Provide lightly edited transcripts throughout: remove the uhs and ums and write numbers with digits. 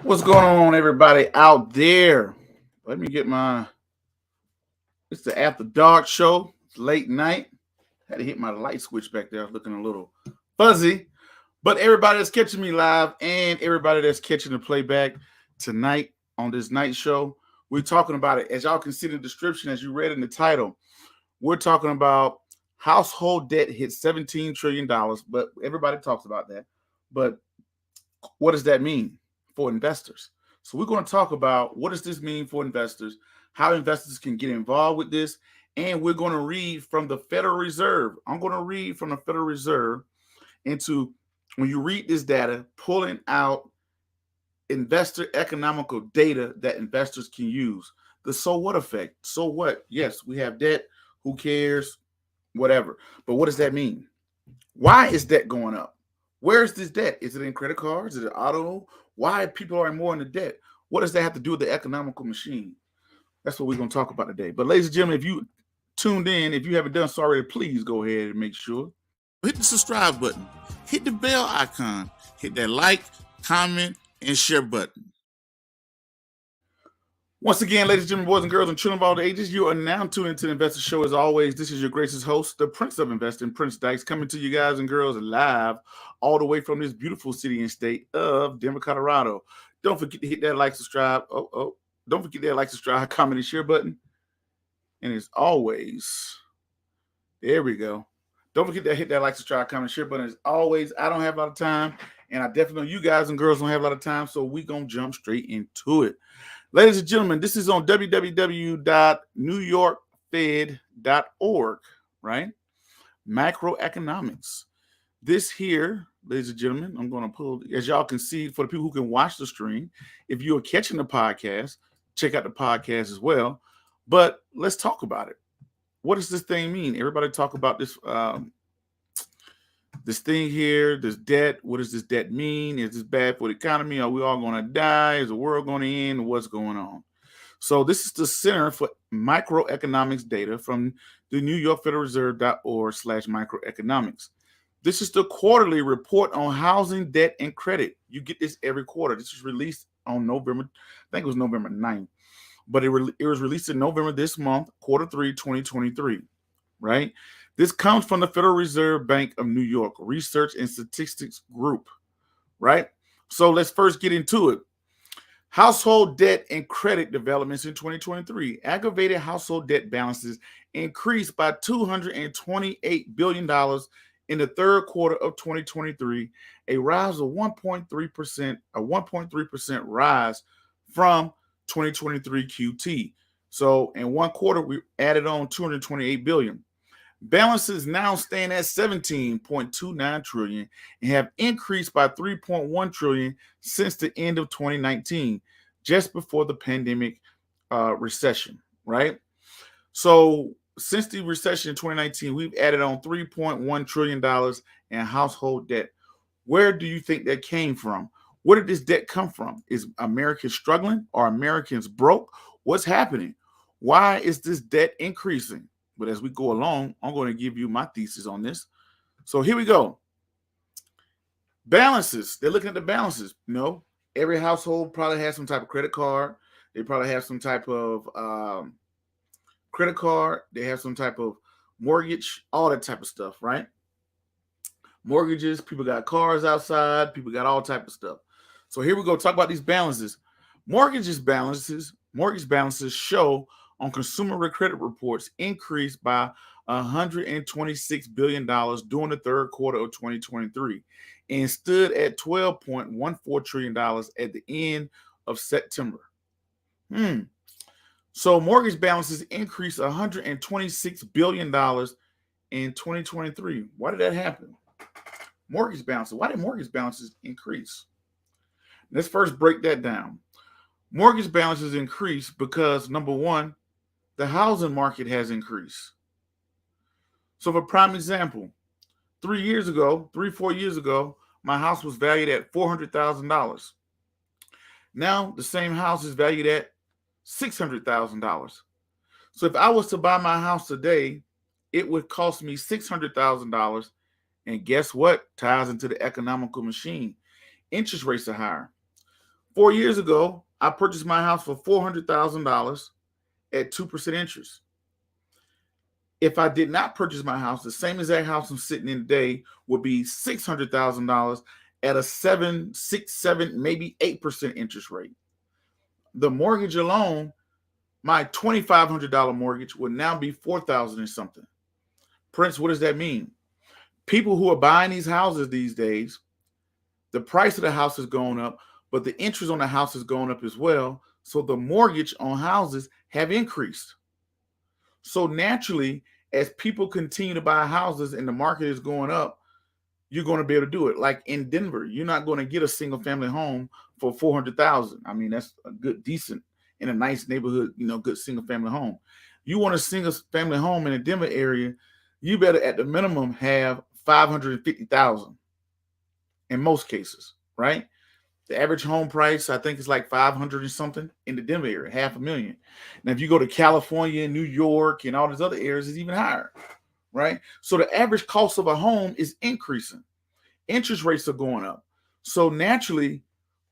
What's going on, everybody out there? Let me get it's the After Dark show. It's late night. Had to hit my light switch back there. I was looking a little fuzzy. But everybody that's catching me live and everybody that's catching the playback tonight on this night show, we're talking about it. As y'all can see in the description, as you read in the title, we're talking about household debt hit $17 trillion. But everybody talks about that. But what does that mean for investors? So we're going to talk about what does this mean for investors, how investors can get involved with this, and we're going to read from the Federal Reserve. I'm going to read from the Federal Reserve into when you read this data, pulling out investor economical data that investors can use. The so what effect. So what? Yes, we have debt. Who cares? Whatever. But what does that mean? Why is debt going up? Where is this debt? Is it in credit cards? Is it auto? Why people are more in the debt? What does that have to do with the economical machine? That's what we're going to talk about today. But ladies and gentlemen, if you tuned in, if you haven't done so already, please go ahead and make sure. Hit the subscribe button. Hit the bell icon. Hit that like, comment, and share button. Once again, ladies and gentlemen, boys and girls, and children of all ages, you are now tuned into the Investor Show. As always, this is your gracious host, the Prince of Investing, Prince Dykes, coming to you guys and girls live all the way from this beautiful city and state of Denver, Colorado. Don't forget to hit that like, subscribe. Don't forget that like, subscribe, comment, and share button. And as always, there we go. Don't forget to hit that like, subscribe, comment, share button. As always, I don't have a lot of time, and I definitely know you guys and girls don't have a lot of time, so we're going to jump straight into it. Ladies and gentlemen, this is on www.newyorkfed.org, right? Macroeconomics. This here, ladies and gentlemen, I'm going to pull, as y'all can see, for the people who can watch the stream, if you are catching the podcast, check out the podcast as well. But let's talk about it. What does this thing mean? Everybody talk about this this thing here, this debt. What does this debt mean? Is this bad for the economy? Are we all going to die? Is the world going to end? What's going on? So this is the Center for Microeconomics Data from the New York Federal Reserve.org/microeconomics. This is the quarterly report on housing debt and credit. You get this every quarter. This was released on November, I think it was November 9th. But it was released in November this month, quarter 3, 2023, right? This comes from the Federal Reserve Bank of New York Research and Statistics Group, right? So let's first get into it. Household debt and credit developments in 2023. Aggravated household debt balances increased by $228 billion in the third quarter of 2023, a rise of 1.3%, a 1.3% rise from 2023 QT. So in one quarter, we added on 228 billion. Balances now stand at 17.29 trillion and have increased by 3.1 trillion since the end of 2019, just before the pandemic recession, right? So since the recession in 2019, we've added on $3.1 trillion in household debt. Where do you think that came from? Where did this debt come from? Is Americans struggling? Are Americans broke? What's happening? Why is this debt increasing? But as we go along, I'm going to give you my thesis on this. So here we go. Balances. They're looking at the balances. Every household probably has some type of credit card. They probably have some type of credit card. They have some type of mortgage, all that type of stuff, right? Mortgages, people got cars outside, people got all type of stuff. So here we go, talk about these balances. Mortgage balances show on consumer credit reports increased by $126 billion during the third quarter of 2023 and stood at $12.14 trillion at the end of September. So mortgage balances increased $126 billion in 2023. Why did that happen? Mortgage balances. Why did mortgage balances increase? Let's first break that down. Mortgage balances increase because, number one, the housing market has increased. So for prime example, 4 years ago, my house was valued at $400,000. Now the same house is valued at $600,000. So if I was to buy my house today, it would cost me $600,000. And guess what? Ties into the economical machine. Interest rates are higher. 4 years ago, I purchased my house for $400,000 at 2% interest. If I did not purchase my house, the same exact house I'm sitting in today would be $600,000 at a 7, 6, 7, maybe 8% interest rate. The mortgage alone, my $2,500 mortgage would now be $4,000 and something. Prince, what does that mean? People who are buying these houses these days, the price of the house has gone up, but the interest on the house has gone up as well. So the mortgage on houses have increased. So naturally, as people continue to buy houses and the market is going up, you're going to be able to do it. Like in Denver, you're not going to get a single family home for $400,000. I mean, that's a good, decent, in a nice neighborhood, good single family home. You want a single family home in a Denver area, you better at the minimum have $550,000 in most cases, right? The average home price, I think, is like 500 and something in the Denver area, $500,000. Now, if you go to California, New York, and all these other areas, it's even higher, right? So the average cost of a home is increasing. Interest rates are going up. So naturally,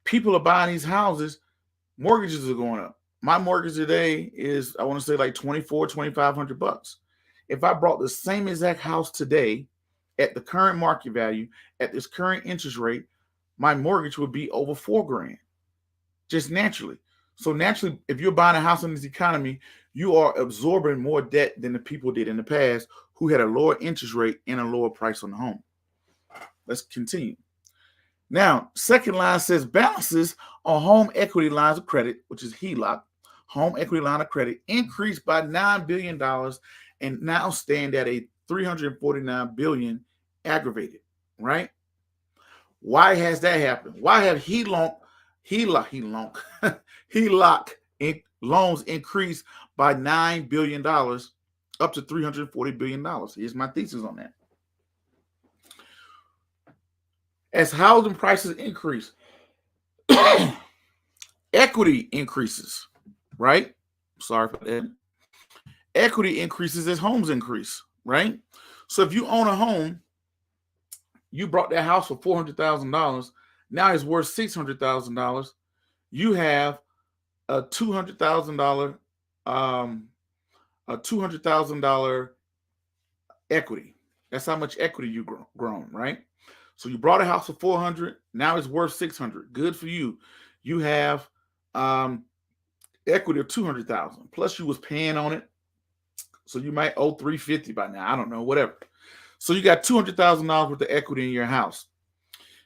people are buying these houses, mortgages are going up. My mortgage today is, I want to say like $2,500. If I bought the same exact house today at the current market value, at this current interest rate, my mortgage would be over $4,000, just naturally. So naturally, if you're buying a house in this economy, you are absorbing more debt than the people did in the past who had a lower interest rate and a lower price on the home. Let's continue. Now, second line says balances on home equity lines of credit, which is HELOC, home equity line of credit, increased by $9 billion and now stand at a $349 billion aggravated, right? Why has that happened? Why have HELOC loans increased by $9 billion up to $340 billion? Here's my thesis on that. As housing prices increase, equity increases, right? Sorry for that. Equity increases as homes increase, right? So if you own a home, you bought that house for $400,000. Now it's worth $600,000. You have a $200,000 equity. That's how much equity you grown, right? So you brought a house for $400,000. Now it's worth $600,000. Good for you. You have equity of $200,000. Plus you was paying on it, so you might owe $350,000 by now. I don't know, whatever. So you got $200,000 worth of equity in your house.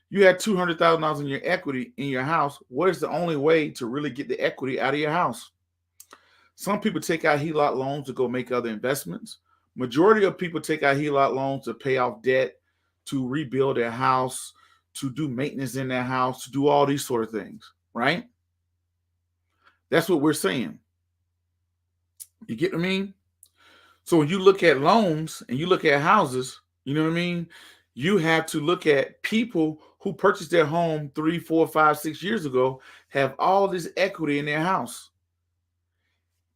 You had $200,000 in your equity in your house. What is the only way to really get the equity out of your house? Some people take out HELOC loans to go make other investments. Majority of people take out HELOC loans to pay off debt, to rebuild their house, to do maintenance in their house, to do all these sort of things, right? That's what we're saying. You get what I mean? So when you look at loans and you look at houses, you know what I mean? You have to look at people who purchased their home 3, 4, 5, 6 years ago, have all this equity in their house.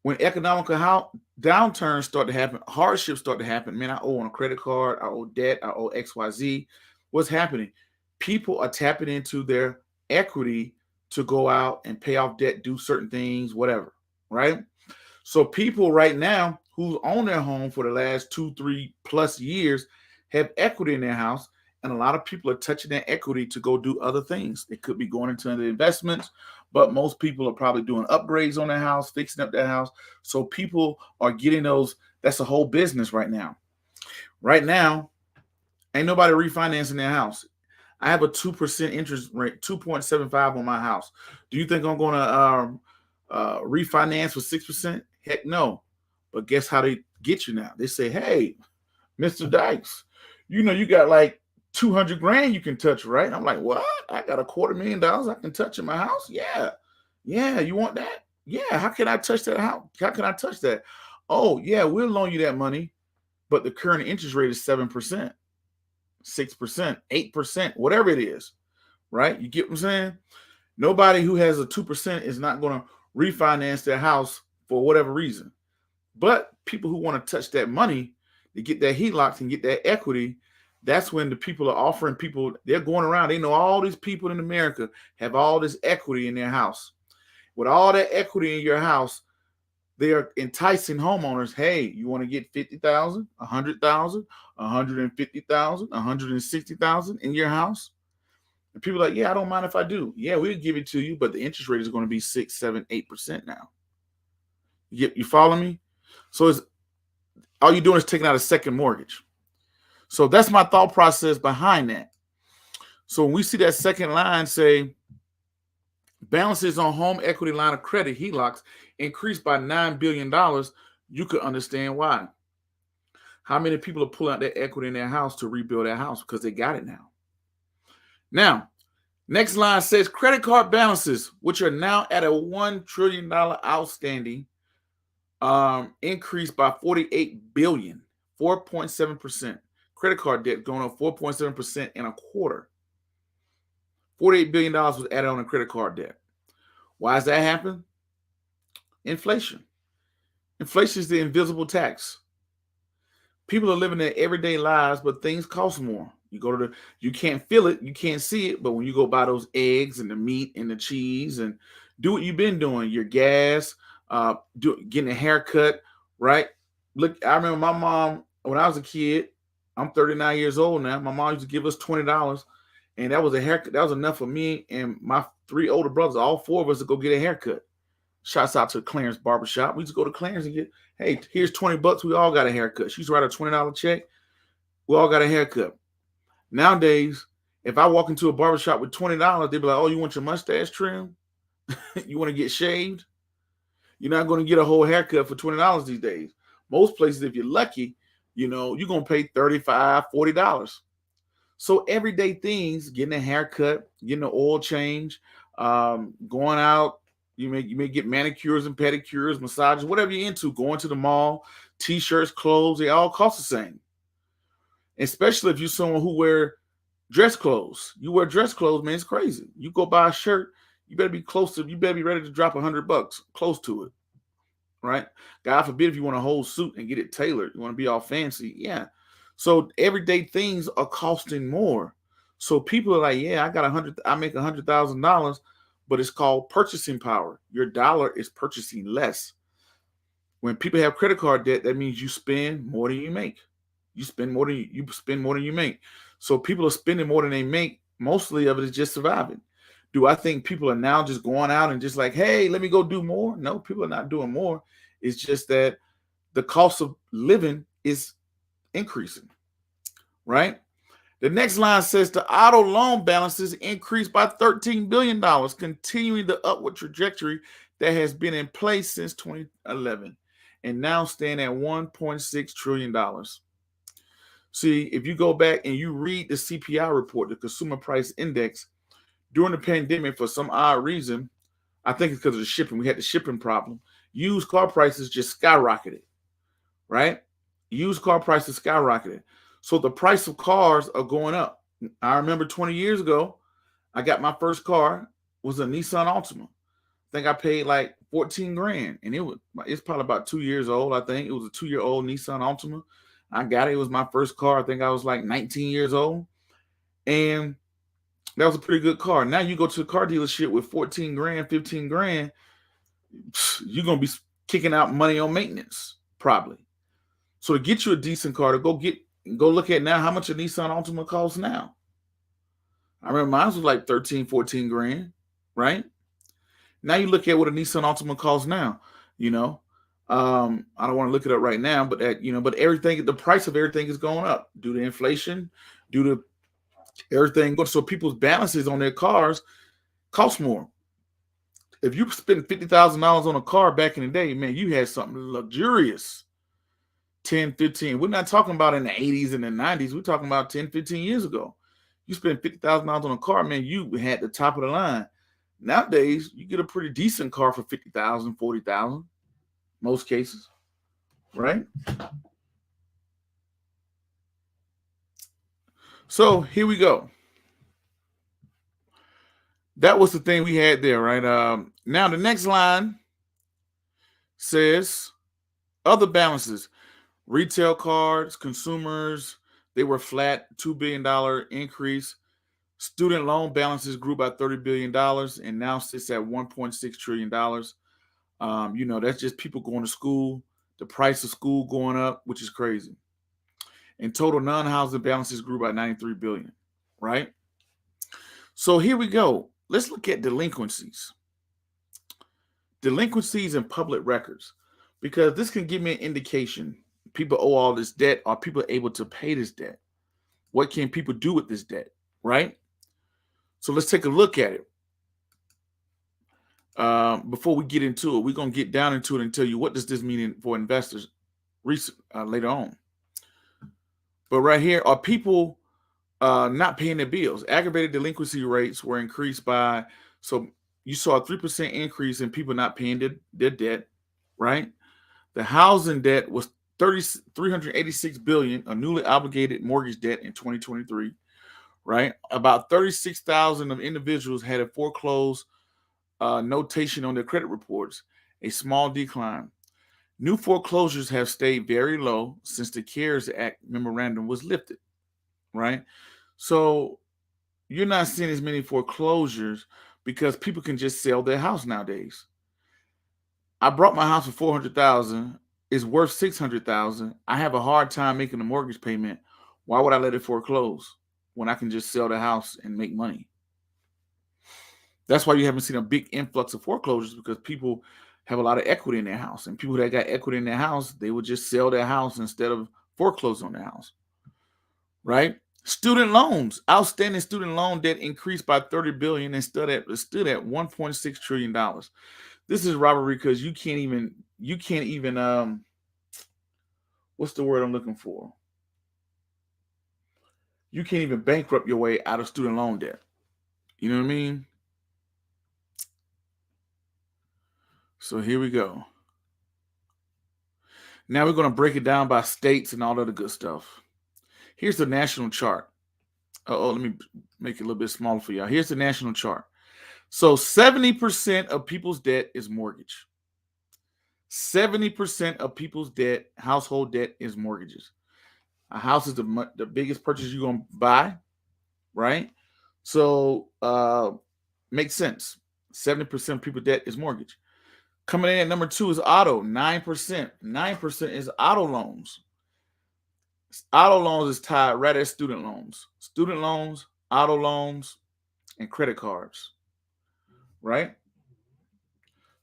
When economical downturns start to happen, hardships start to happen, man, I owe on a credit card, I owe debt, I owe XYZ. What's happening? People are tapping into their equity to go out and pay off debt, do certain things, whatever, right? So people right now who own their home for the last 2, 3 plus years have equity in their house, and a lot of people are touching that equity to go do other things. It could be going into other investments, but most people are probably doing upgrades on their house, fixing up their house. So people are getting those. That's a whole business right now. Right now, ain't nobody refinancing their house. I have a 2% interest rate, 2.75 on my house. Do you think I'm going to refinance with 6%? Heck no. But guess how they get you now? They say, hey, Mr. Dykes, you got like 200 grand you can touch, right? I'm like, what? I got $250,000 I can touch in my house? Yeah. Yeah, you want that? Yeah, how can I touch that house? How can I touch that? Oh, yeah, we'll loan you that money, but the current interest rate is 7%, 6%, 8%, whatever it is, right? You get what I'm saying? Nobody who has a 2% is not going to refinance their house for whatever reason. But people who want to touch that money to get that HELOC and get that equity, That's when the people are offering people, they're going around, they know all these people in America have all this equity in their house. With all that equity in your house, they are enticing homeowners. Hey, you want to get 50,000, 100,000, 150,000, 160,000 in your house? And people are like, yeah, I don't mind if I do. Yeah, we'll give it to you, but the interest rate is going to be 6, 7, 8% now. You follow me? So it's all you're doing is taking out a second mortgage. So that's my thought process behind that. So when we see that second line say balances on home equity line of credit, HELOCs, increased by $9 billion, you could understand why. How many people are pulling out their equity in their house to rebuild their house because they got it now? Now, next line says credit card balances, which are now at a $1 trillion outstanding, increased by 48 billion, 4.7%. Credit card debt going up 4.7% in a quarter. $48 billion was added on to credit card debt. Why does that happen? Inflation. Inflation is the invisible tax. People are living their everyday lives, but things cost more. You can't feel it, you can't see it, but when you go buy those eggs and the meat and the cheese and do what you've been doing, your gas, getting a haircut, right? Look, I remember my mom when I was a kid. I'm 39 years old now. My mom used to give us $20, and that was a haircut. That was enough for me and my 3 older brothers, all 4 of us, to go get a haircut. Shouts out to Clarence Barbershop. We used to go to Clarence and get, hey, here's $20. We all got a haircut. She used to write a $20 check. We all got a haircut. Nowadays, if I walk into a barbershop with $20, they'd be like, oh, you want your mustache trimmed? You want to get shaved? You're not going to get a whole haircut for $20 these days. Most places, if you're lucky, you're going to pay $35, $40. So everyday things, getting a haircut, getting an oil change, going out, you may get manicures and pedicures, massages, whatever you're into, going to the mall, t-shirts, clothes, they all cost the same. Especially if you're someone who wear dress clothes. You wear dress clothes, man, it's crazy. You go buy a shirt, you better be ready to drop $100, close to it, right? God forbid if you want a whole suit and get it tailored, you want to be all fancy, yeah. So everyday things are costing more. So people are like, yeah, I make $100,000, but it's called purchasing power. Your dollar is purchasing less. When people have credit card debt, that means you spend more than you make. You spend more than you make. So people are spending more than they make. Mostly of it is just surviving. Do I think people are now just going out and just like, hey, let me go do more? No, people are not doing more. It's just that the cost of living is increasing, right? The next line says the auto loan balances increased by $13 billion, continuing the upward trajectory that has been in place since 2011 and now stand at $1.6 trillion. See, if you go back and you read the CPI report, the Consumer Price Index, during the pandemic, for some odd reason, I think it's because of the shipping. We had the shipping problem. Used car prices just skyrocketed, right? Used car prices skyrocketed. So the price of cars are going up. I remember 20 years ago, I got my first car, was a Nissan Altima. I think I paid like 14 grand, and it's probably about 2 years old. I think it was a 2-year-old Nissan Altima. I got it. It was my first car. I think I was like 19 years old, and that was a pretty good car. Now you go to the car dealership with 14 grand, 15 grand, you're going to be kicking out money on maintenance, probably. So to get you a decent car, to go look at now how much a Nissan Altima costs now. I remember mine was like 13, 14 grand, right? Now you look at what a Nissan Altima costs now, I don't want to look it up right now, but but everything, the price of everything is going up due to inflation, due to everything. So people's balances on their cars cost more. If you spend $50,000 on a car back in the day, man, you had something luxurious. 10, 15. We're not talking about in the 80s and the 90s. We're talking about 10, 15 years ago. You spend $50,000 on a car, man, you had the top of the line. Nowadays, you get a pretty decent car for $50,000, $40,000, most cases, right? So here we go. That was the thing we had there, right? Now the next line says other balances, retail cards, consumers, They were flat, $2 billion increase. Student loan balances grew by $30 billion and now sits at $1.6 trillion. That's just people going to school, the price of school going up, which is crazy. And total non-housing balances grew by 93 billion, right? So here we go. Let's look at delinquencies. Delinquencies and public records, because this can give me an indication. People owe all this debt. Are people able to pay this debt? What can people do with this debt, right? So let's take a look at it. Before we get into it, we're going to get down into it and tell you what does this mean for investors later on. But right here, are people not paying their bills? Aggravated delinquency rates were increased by, so you saw a 3% increase in people not paying their debt, right? The housing debt was $386 billion, a newly obligated mortgage debt in 2023, right? About 36,000 of individuals had a foreclosed notation on their credit reports, a small decline. New foreclosures have stayed very low since the CARES Act memorandum was lifted, right? So you're not seeing as many foreclosures because people can just sell their house nowadays. I bought my house for $400,000. It's worth $600,000. I have a hard time making a mortgage payment. Why would I let it foreclose when I can just sell the house and make money? That's why you haven't seen a big influx of foreclosures, because people have a lot of equity in their house, and people that got equity in their house, they would just sell their house instead of foreclose on their house, right? Student loans, outstanding student loan debt increased by $30 billion and stood at $1.6 trillion. This is robbery because you can't even what's the word I'm looking for? You can't even bankrupt your way out of student loan debt. You know what I mean? So here we go. Now we're going to break it down by states and all of the good stuff. Here's the national chart. Let me make it a little bit smaller for y'all. Here's the national chart. So 70% of people's debt is mortgage. 70% of people's debt, household debt, is mortgages. A house is the biggest purchase you're going to buy, right? So makes sense. 70% of people's debt is mortgage. Coming in at number 2 is auto, 9%. 9% is auto loans. Auto loans is tied right at student loans. Student loans, auto loans, and credit cards, right?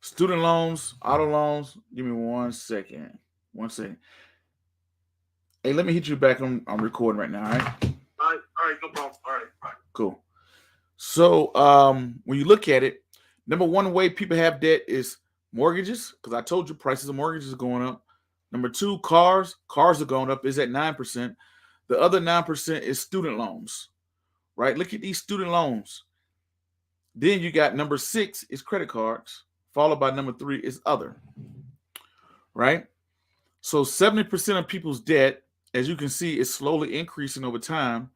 Student loans, auto loans. Give me 1 second. 1 second. Hey, let me hit you back. I'm recording right now, all right? All right, no problem. All right. Cool. So when you look at it, number one way people have debt is mortgages, because I told you prices of mortgages are going up. Number 2, cars. Cars are going up. Is at 9%. The other 9% is student loans, right? Look at these student loans. Then you got number 6 is credit cards, followed by number 3 is other, right? So 70% of people's debt, as you can see, is slowly increasing over time.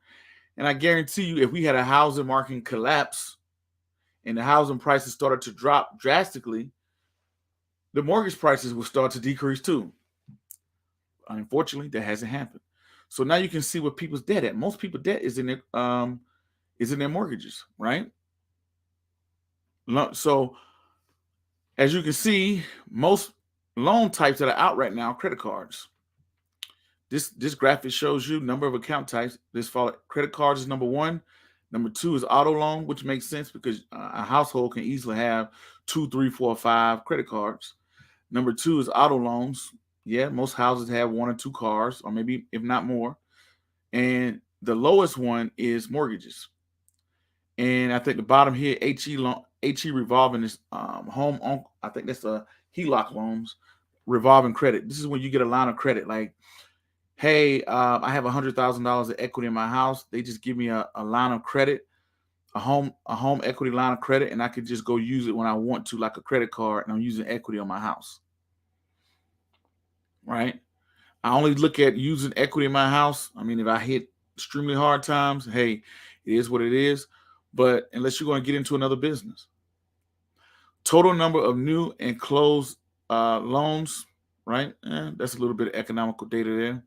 And I guarantee you, if we had a housing market collapse and the housing prices started to drop drastically, the mortgage prices will start to decrease too. Unfortunately, that hasn't happened. So now you can see what people's debt at. Most people's debt is in their mortgages, right? So as you can see, most loan types that are out right now, credit cards. This graphic shows you number of account types. Credit cards is number 1. Number 2 is auto loan, which makes sense because a household can easily have 2, 3, 4, 5 credit cards. Number 2 is auto loans. Yeah, most houses have 1 or 2 cars, or maybe if not more. And the lowest one is mortgages. And I think the bottom here, HE revolving is home. I think that's a HELOC loans, revolving credit. This is when you get a line of credit. Like, hey, I have $100,000 of equity in my house. They just give me a line of credit, a home equity line of credit, and I could just go use it when I want to, like a credit card, and I'm using equity on my house. Right? I only look at using equity in my house. I mean, if I hit extremely hard times, hey, it is what it is. But unless you're going to get into another business. Total number of new and closed loans, right? That's a little bit of economical data there.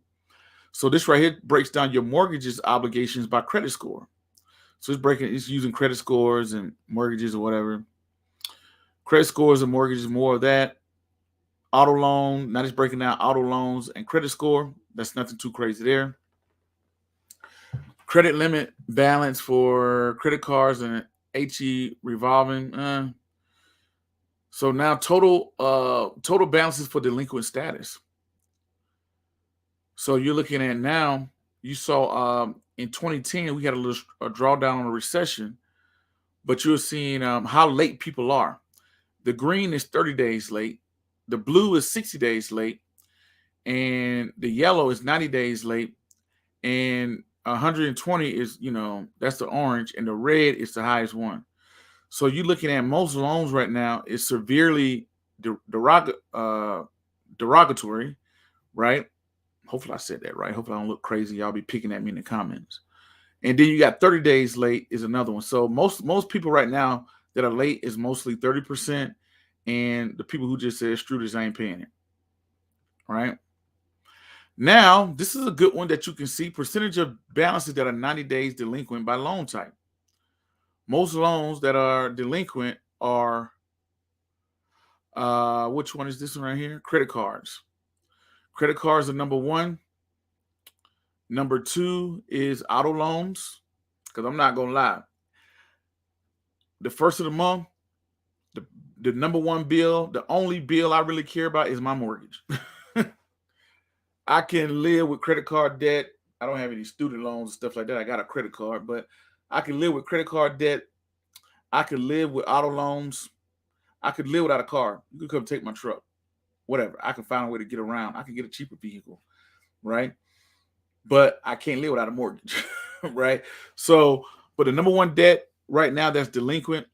So this right here breaks down your mortgages obligations by credit score. So it's using credit scores and mortgages or whatever. Credit scores and mortgages, more of that. Auto loan, now it's breaking down auto loans and credit score. That's nothing too crazy there. Credit limit balance for credit cards and HE revolving. So now total balances for delinquent status. So you're looking at now, you saw in 2010, we had a drawdown on a recession, but you're seeing how late people are. The green is 30 days late. The blue is 60 days late. And the yellow is 90 days late. And 120 is, that's the orange. And the red is the highest one. So you're looking at most loans right now is severely derogatory, right? Hopefully I said that right. Hopefully I don't look crazy. Y'all be picking at me in the comments. And then you got 30 days late is another one. So most people right now that are late is mostly 30%. And the people who just said, screw this, I ain't paying it. Right? Now, this is a good one that you can see. Percentage of balances that are 90 days delinquent by loan type. Most loans that are delinquent are, which one is this one right here? Credit cards. Credit cards are number one. Number two is auto loans. Because I'm not going to lie. The first of the month, the number one bill, the only bill I really care about is my mortgage. I can live with credit card debt. I don't have any student loans and stuff like that. I got a credit card, but I can live with credit card debt. I could live with auto loans. I could live without a car. You could come take my truck. Whatever. I can find a way to get around. I can get a cheaper vehicle, right? But I can't live without a mortgage, right? So, but the number one debt right now that's delinquent,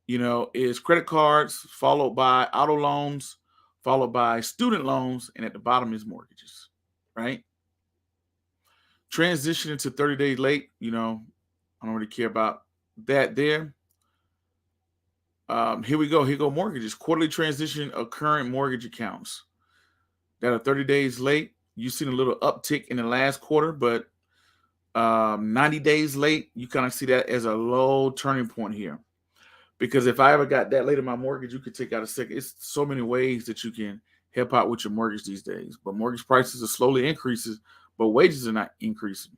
is credit cards, followed by auto loans, followed by student loans, and at the bottom is mortgages, right? Transitioning to 30 days late, I don't really care about that there. Here we go. Here go mortgages. Quarterly transition of current mortgage accounts that are 30 days late. You've seen a little uptick in the last quarter, but 90 days late, you kind of see that as a low turning point here. Because if I ever got that late in my mortgage, you could take out a second. It's so many ways that you can help out with your mortgage these days. But mortgage prices are slowly increasing, but wages are not increasing.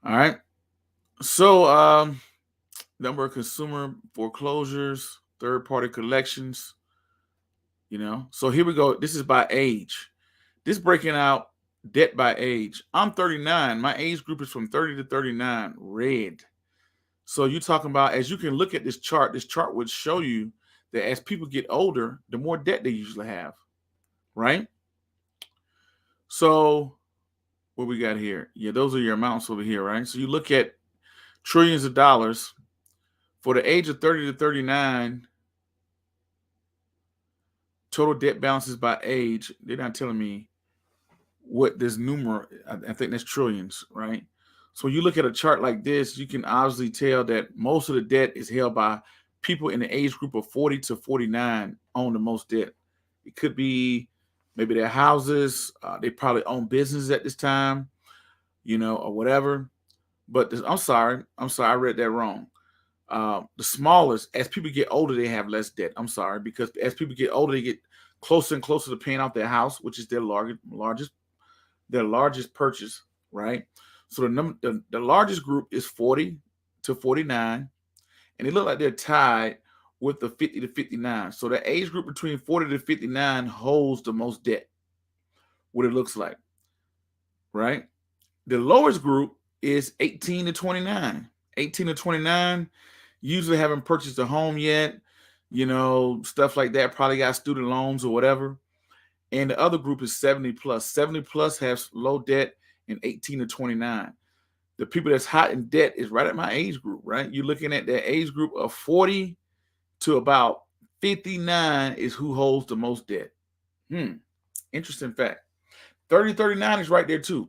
All right. So number of consumer foreclosures, third-party collections, So here we go. This is by age. This is breaking out debt by age. I'm 39. My age group is from 30 to 39, red. So you're talking about, as you can look at this chart would show you that as people get older, the more debt they usually have, right? So what we got here? Yeah, those are your amounts over here, right? So you look at trillions of dollars for the age of 30 to 39, total debt balances by age. They're not telling me what this numeral, I think that's trillions, right? So when you look at a chart like this, you can obviously tell that most of the debt is held by people in the age group of 40 to 49 own the most debt. It could be maybe their houses. They probably own businesses at this time, or whatever. But I'm sorry, I read that wrong. The smallest, as people get older, they have less debt. I'm sorry, because as people get older, they get closer and closer to paying off their house, which is their largest purchase, right? So the largest group is 40 to 49, and they look like they're tied with the 50 to 59. So the age group between 40 to 59 holds the most debt, what it looks like, right? The lowest group is 18 to 29. 18 to 29 usually haven't purchased a home yet, stuff like that, probably got student loans or whatever. And the other group is 70 plus. 70 plus has low debt and 18 to 29. The people that's hot in debt is right at my age group, right? You're looking at that age group of 40 to about 59 is who holds the most debt. Interesting fact. 30 to 39 is right there too.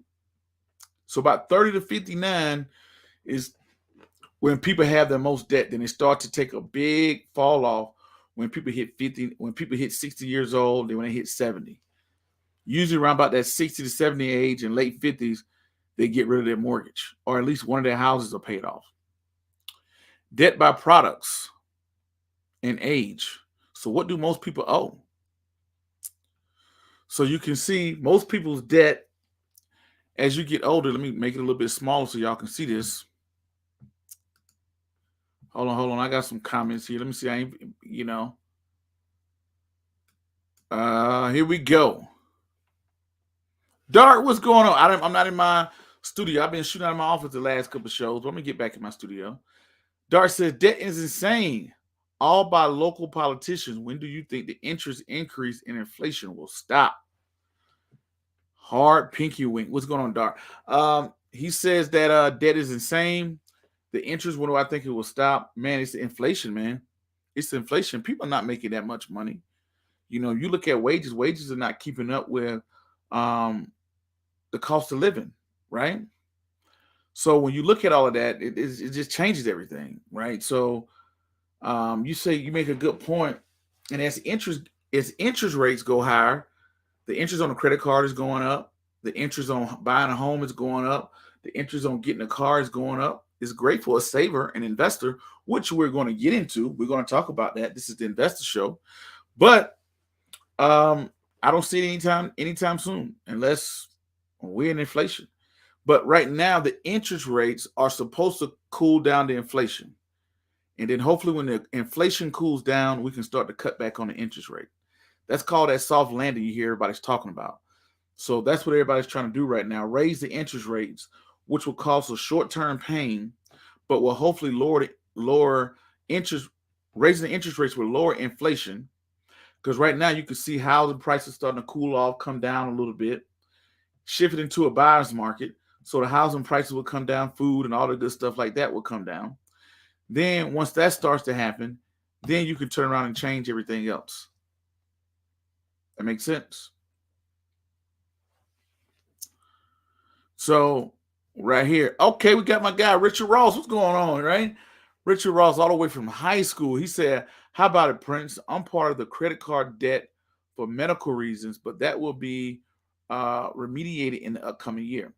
So about 30 to 59 is when people have the most debt. Then they start to take a big fall off when people hit 50, when people hit 60 years old, then when they hit 70. Usually around about that 60 to 70 age and late 50s, they get rid of their mortgage, or at least one of their houses are paid off. Debt by products and age. So what do most people owe? So you can see most people's debt as you get older. Let me make it a little bit smaller so y'all can see this. Hold on. I got some comments here. Let me see. I ain't, here we go. Dart, what's going on? I'm not in my studio. I've been shooting out of my office the last couple of shows. But I'm gonna get back in my studio. Dart says debt is insane, all by local politicians. When do you think the interest increase and inflation will stop? Hard pinky wink. What's going on, Dart? He says that debt is insane. The interest, when do I think it will stop? Man, it's the inflation, man. It's the inflation. People are not making that much money. You look at wages. Wages are not keeping up with the cost of living, right? So when you look at all of that, it just changes everything, right? So you make a good point, and as interest rates go higher, the interest on a credit card is going up, the interest on buying a home is going up, the interest on getting a car is going up. It's great for a saver, an investor, which we're going to get into. We're going to talk about that. This is the investor show, but I don't see it anytime soon, unless we're in inflation. But right now, the interest rates are supposed to cool down the inflation. And then hopefully when the inflation cools down, we can start to cut back on the interest rate. That's called that soft landing you hear everybody's talking about. So that's what everybody's trying to do right now. Raise the interest rates, which will cause a short-term pain, but will hopefully lower interest. Raising the interest rates will lower inflation. Because right now you can see housing prices starting to cool off, come down a little bit, shift it into a buyer's market. So the housing prices will come down, food and all the good stuff like that will come down. Then once that starts to happen, then you can turn around and change everything else. That makes sense. So right here, okay, we got my guy Richard Ross. What's going on, right? Richard Ross, all the way from high school. He said, "How about it, Prince? I'm part of the credit card debt for medical reasons, but that will be remediated in the upcoming year."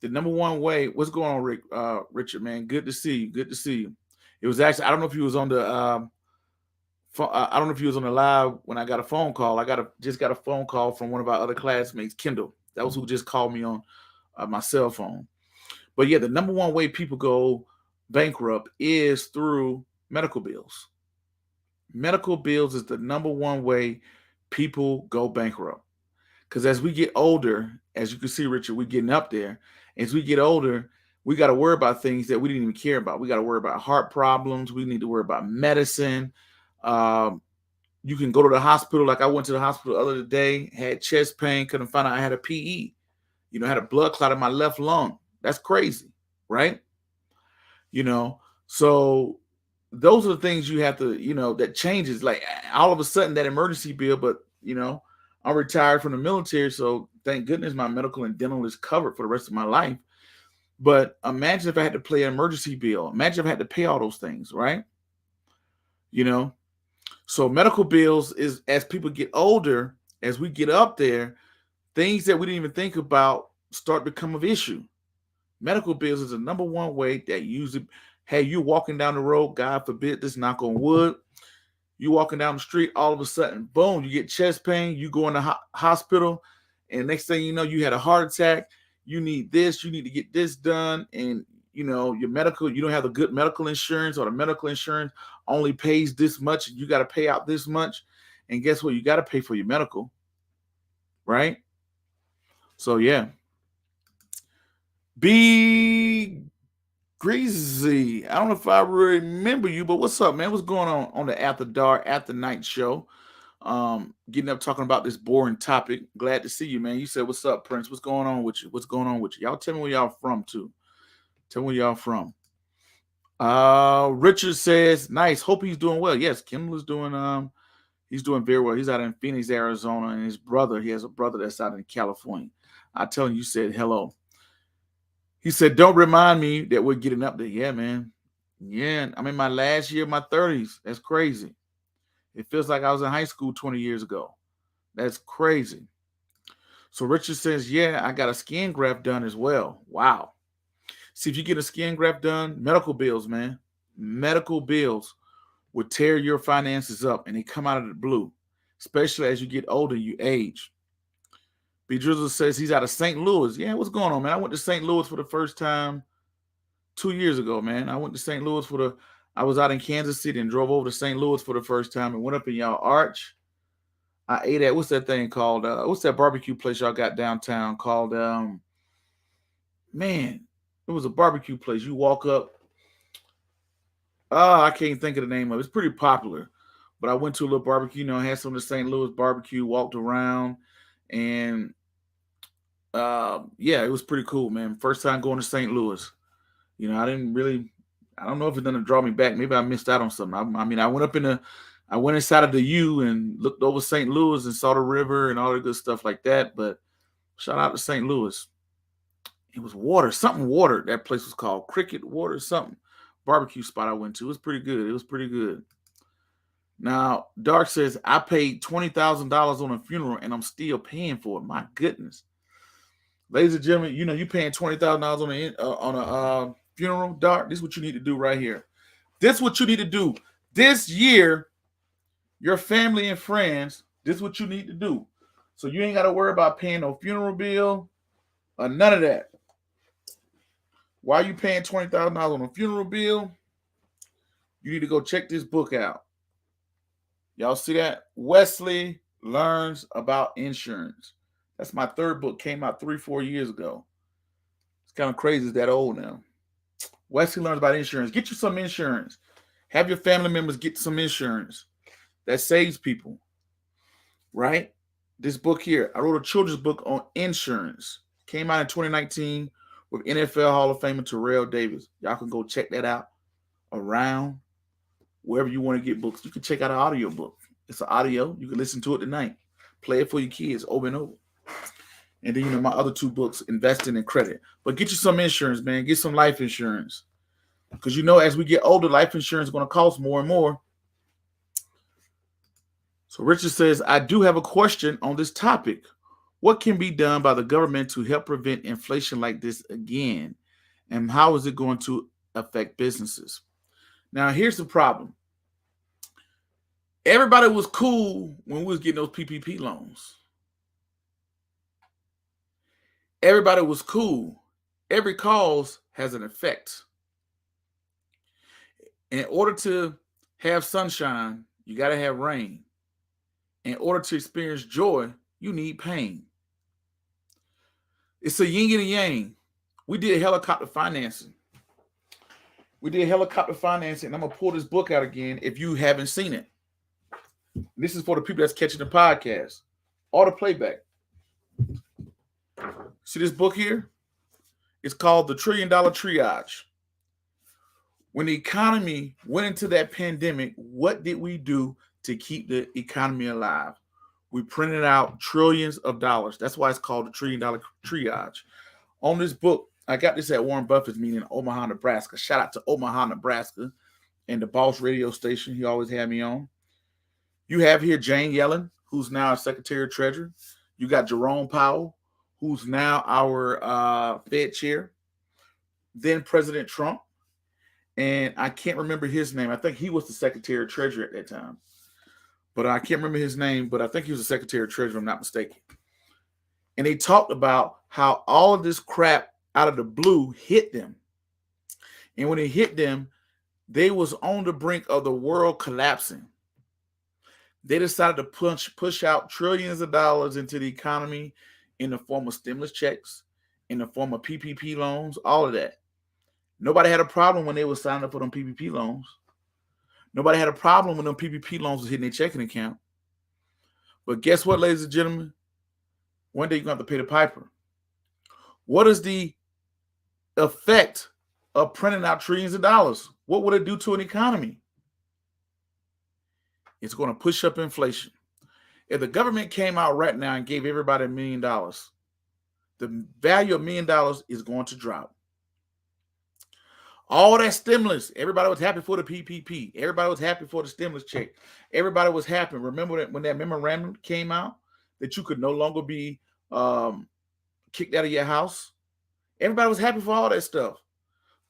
The number one way. What's going on, Rick? Richard, man, good to see you. Good to see you. It was actually, I don't know if he was on the I don't know if he was on the live when I got a phone call. Just got a phone call from one of our other classmates, Kendall. That was who just called me on my cell phone. But yeah, the number one way people go bankrupt is through medical bills. Medical bills is the number one way people go bankrupt. Because as we get older, as you can see, Richard, we're getting up there. As we get older, we got to worry about things that we didn't even care about. We got to worry about heart problems. We need to worry about medicine. You can go to the hospital. Like I went to the hospital the other day, had chest pain, couldn't find out I had a PE. Had a blood clot in my left lung. That's crazy, right? So those are the things you have to, that changes. Like all of a sudden that emergency bill, but I'm retired from the military, so thank goodness my medical and dental is covered for the rest of my life. But imagine if I had to pay an emergency bill. Imagine if I had to pay all those things, right? So medical bills is, as people get older, as we get up there, things that we didn't even think about start to become of issue. Medical bills is the number one way that usually, hey, you're walking down the road, God forbid, this knock on wood. You walking down the street, all of a sudden, boom, you get chest pain, you go in the hospital, and next thing you know, you had a heart attack. You need this, you need to get this done, and your medical, you don't have the good medical insurance, or the medical insurance only pays this much, and you got to pay out this much. And guess what? You got to pay for your medical, right? So yeah. Be Greasy. I don't know if I remember you, but what's up, man? What's going on the After Dark, After Night show? Getting up talking about this boring topic. Glad to see you, man. You said, "What's up, Prince? What's going on with you? What's going on with you?" Y'all tell me where y'all from too. Tell me where y'all from. Richard says, "Nice. Hope he's doing well." Yes, Kendall is doing he's doing very well. He's out in Phoenix, Arizona, and his brother, he has a brother that's out in California. I tell you said hello. He said, "Don't remind me that we're getting up there." Yeah, man. Yeah, I'm in my last year of my 30s. That's crazy. It feels like I was in high school 20 years ago. That's crazy. So Richard says, yeah, I got a skin graft done as well. Wow. See, if you get a skin graft done, medical bills, man, medical bills will tear your finances up, and they come out of the blue, especially as you get older, you age. B. Drizzle says he's out of St. Louis. Yeah, what's going on, man? I went to St. Louis for the first time 2 years ago, man. I went to St. Louis I was out in Kansas City and drove over to St. Louis for the first time and went up in y'all arch. I ate at, what's that thing called? What's that barbecue place y'all got downtown called? Man, it was a barbecue place. You walk up. I can't think of the name of it. It's pretty popular. But I went to a little barbecue, had some of the St. Louis barbecue, walked around, and yeah, it was pretty cool, man. First time going to St. Louis. I don't know if it's gonna draw me back. Maybe I missed out on something. I mean, I went inside of the U and looked over St. Louis and saw the river and all the good stuff like that. But shout out to St. Louis. It was something water. That place was called Cricket Water, something barbecue spot I went to. It was pretty good. It was pretty good. Now, Dark says, I paid $20,000 on a funeral and I'm still paying for it. My goodness. Ladies and gentlemen, you paying $20,000 on a funeral, Dark. This is what you need to do right here. This is what you need to do. This year, your family and friends, this is what you need to do. So you ain't got to worry about paying no funeral bill or none of that. Why are you paying $20,000 on a funeral bill? You need to go check this book out. Y'all see that? Wesley Learns About Insurance. That's my third book. Came out 3-4 years ago. It's kind of crazy. It's that old now. Wesley Learns About Insurance. Get you some insurance. Have your family members get some insurance. That saves people. Right? This book here. I wrote a children's book on insurance. Came out in 2019 with NFL Hall of Famer Terrell Davis. Y'all can go check that out around wherever you want to get books. You can check out an audio book. It's an audio. You can listen to it tonight. Play it for your kids over and over. And then, my other 2 books, Investing and Credit. But get you some insurance, man. Get some life insurance. Because, as we get older, life insurance is going to cost more and more. So Richard says, I do have a question on this topic. What can be done by the government to help prevent inflation like this again? And how is it going to affect businesses? Now, here's the problem. Everybody was cool when we was getting those PPP loans. Everybody was cool. Every cause has an effect. In order to have sunshine, you got to have rain. In order to experience joy, you need pain. It's a yin and a yang. We did helicopter financing. And I'm going to pull this book out again if you haven't seen it. This is for the people that's catching the podcast or the playback. See this book here? It's called The $1 Trillion Triage. When the economy went into that pandemic, what did we do to keep the economy alive? We printed out trillions of dollars. That's why it's called The $1 Trillion Triage. On this book, I got this at Warren Buffett's meeting in Omaha, Nebraska. Shout out to Omaha, Nebraska and the Boss radio station. He always had me on. You have here Jane Yellen, who's now Secretary of Treasury. You got Jerome Powell, who's now our Fed chair. Then President Trump. And I can't remember his name. I think he was the Secretary of Treasury at that time. But I can't remember his name, but I think he was the Secretary of Treasury, if I'm not mistaken. And they talked about how all of this crap out of the blue hit them. And when it hit them, they was on the brink of the world collapsing. They decided to push out trillions of dollars into the economy in the form of stimulus checks, in the form of PPP loans, all of that. Nobody had a problem when they were signing up for them PPP loans. Nobody had a problem when them PPP loans was hitting their checking account. But guess what, ladies and gentlemen? One day you're going to have to pay the piper. What is the effect of printing out trillions of dollars? What would it do to an economy? It's going to push up inflation. If the government came out right now and gave everybody $1 million, the value of $1 million is going to drop. All that stimulus, everybody was happy for the PPP. Everybody was happy for the stimulus check. Everybody was happy. Remember that when that memorandum came out, that you could no longer be kicked out of your house. Everybody was happy for all that stuff.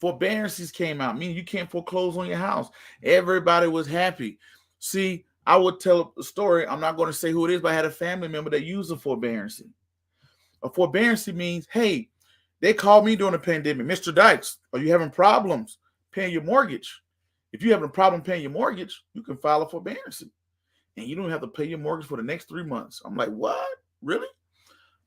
Forbearances came out, meaning you can't foreclose on your house. Everybody was happy. See, I would tell a story. I'm not going to say who it is, but I had a family member that used a forbearance. A forbearance means, hey, they called me during the pandemic. Mr. Dykes, are you having problems paying your mortgage? If you're having a problem paying your mortgage, you can file a forbearance. And you don't have to pay your mortgage for the next 3 months. I'm like, what? Really?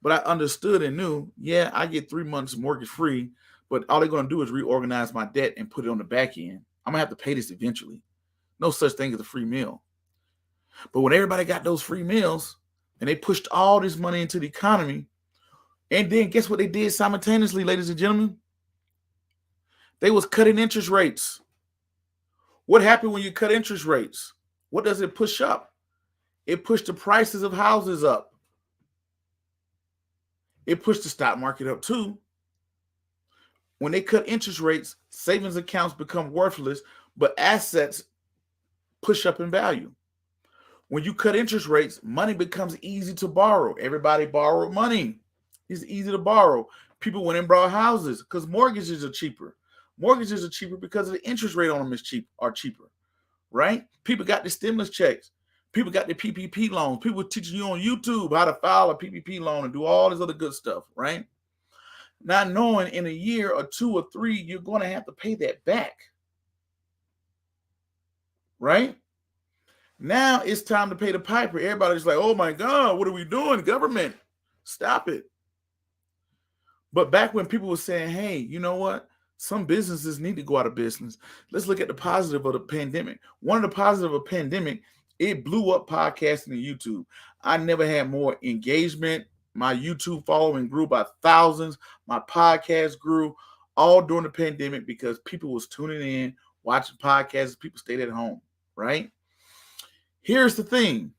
But I understood and knew, yeah, I get 3 months mortgage free, but all they're going to do is reorganize my debt and put it on the back end. I'm going to have to pay this eventually. No such thing as a free meal. But when everybody got those free meals and they pushed all this money into the economy, and then guess what they did simultaneously, ladies and gentlemen? They was cutting interest rates. What happened when you cut interest rates? What does it push up? It pushed the prices of houses up. It pushed the stock market up too. When they cut interest rates, savings accounts become worthless, but assets push up in value. When you cut interest rates, money becomes easy to borrow. Everybody borrowed money. It's easy to borrow. People went and bought houses because mortgages are cheaper. Mortgages are cheaper because of the interest rate on them is cheaper, right? People got the stimulus checks. People got the PPP loans. People were teaching you on YouTube how to file a PPP loan and do all this other good stuff, right? Not knowing in a year or 2 or 3, you're going to have to pay that back, right? Now it's time to pay the piper. Everybody's like, oh my God, what are we doing? Government, stop it. But back when people were saying, hey, you know what? Some businesses need to go out of business. Let's look at the positive of the pandemic. One of the positives of a pandemic, it blew up podcasting and YouTube. I never had more engagement. My YouTube following grew by thousands. My podcast grew all during the pandemic because people was tuning in, watching podcasts. People stayed at home, right? Here's the thing.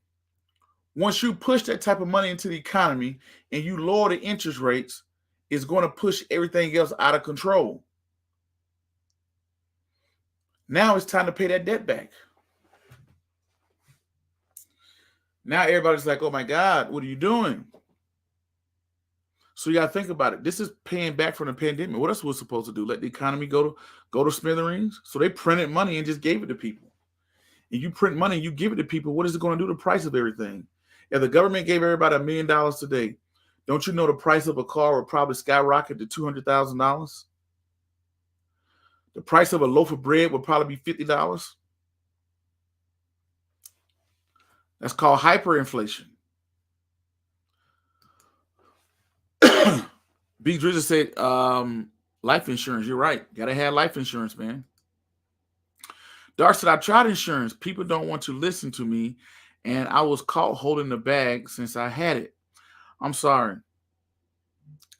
Once you push that type of money into the economy and you lower the interest rates, it's going to push everything else out of control. Now it's time to pay that debt back. Now everybody's like, oh my God, what are you doing? So you got to think about it. This is paying back from the pandemic. What else was supposed to do? Let the economy go to smithereens? So they printed money and just gave it to people. And you print money, you give it to people. What is it going to do to the price of everything? If the government gave everybody $1 million today, don't you know the price of a car would probably skyrocket to $200,000? The price of a loaf of bread would probably be $50. That's called hyperinflation. Big Drizzy said, life insurance. You're right. Got to have life insurance, man. Dar said, I tried insurance. People don't want to listen to me, and I was caught holding the bag since I had it. I'm sorry.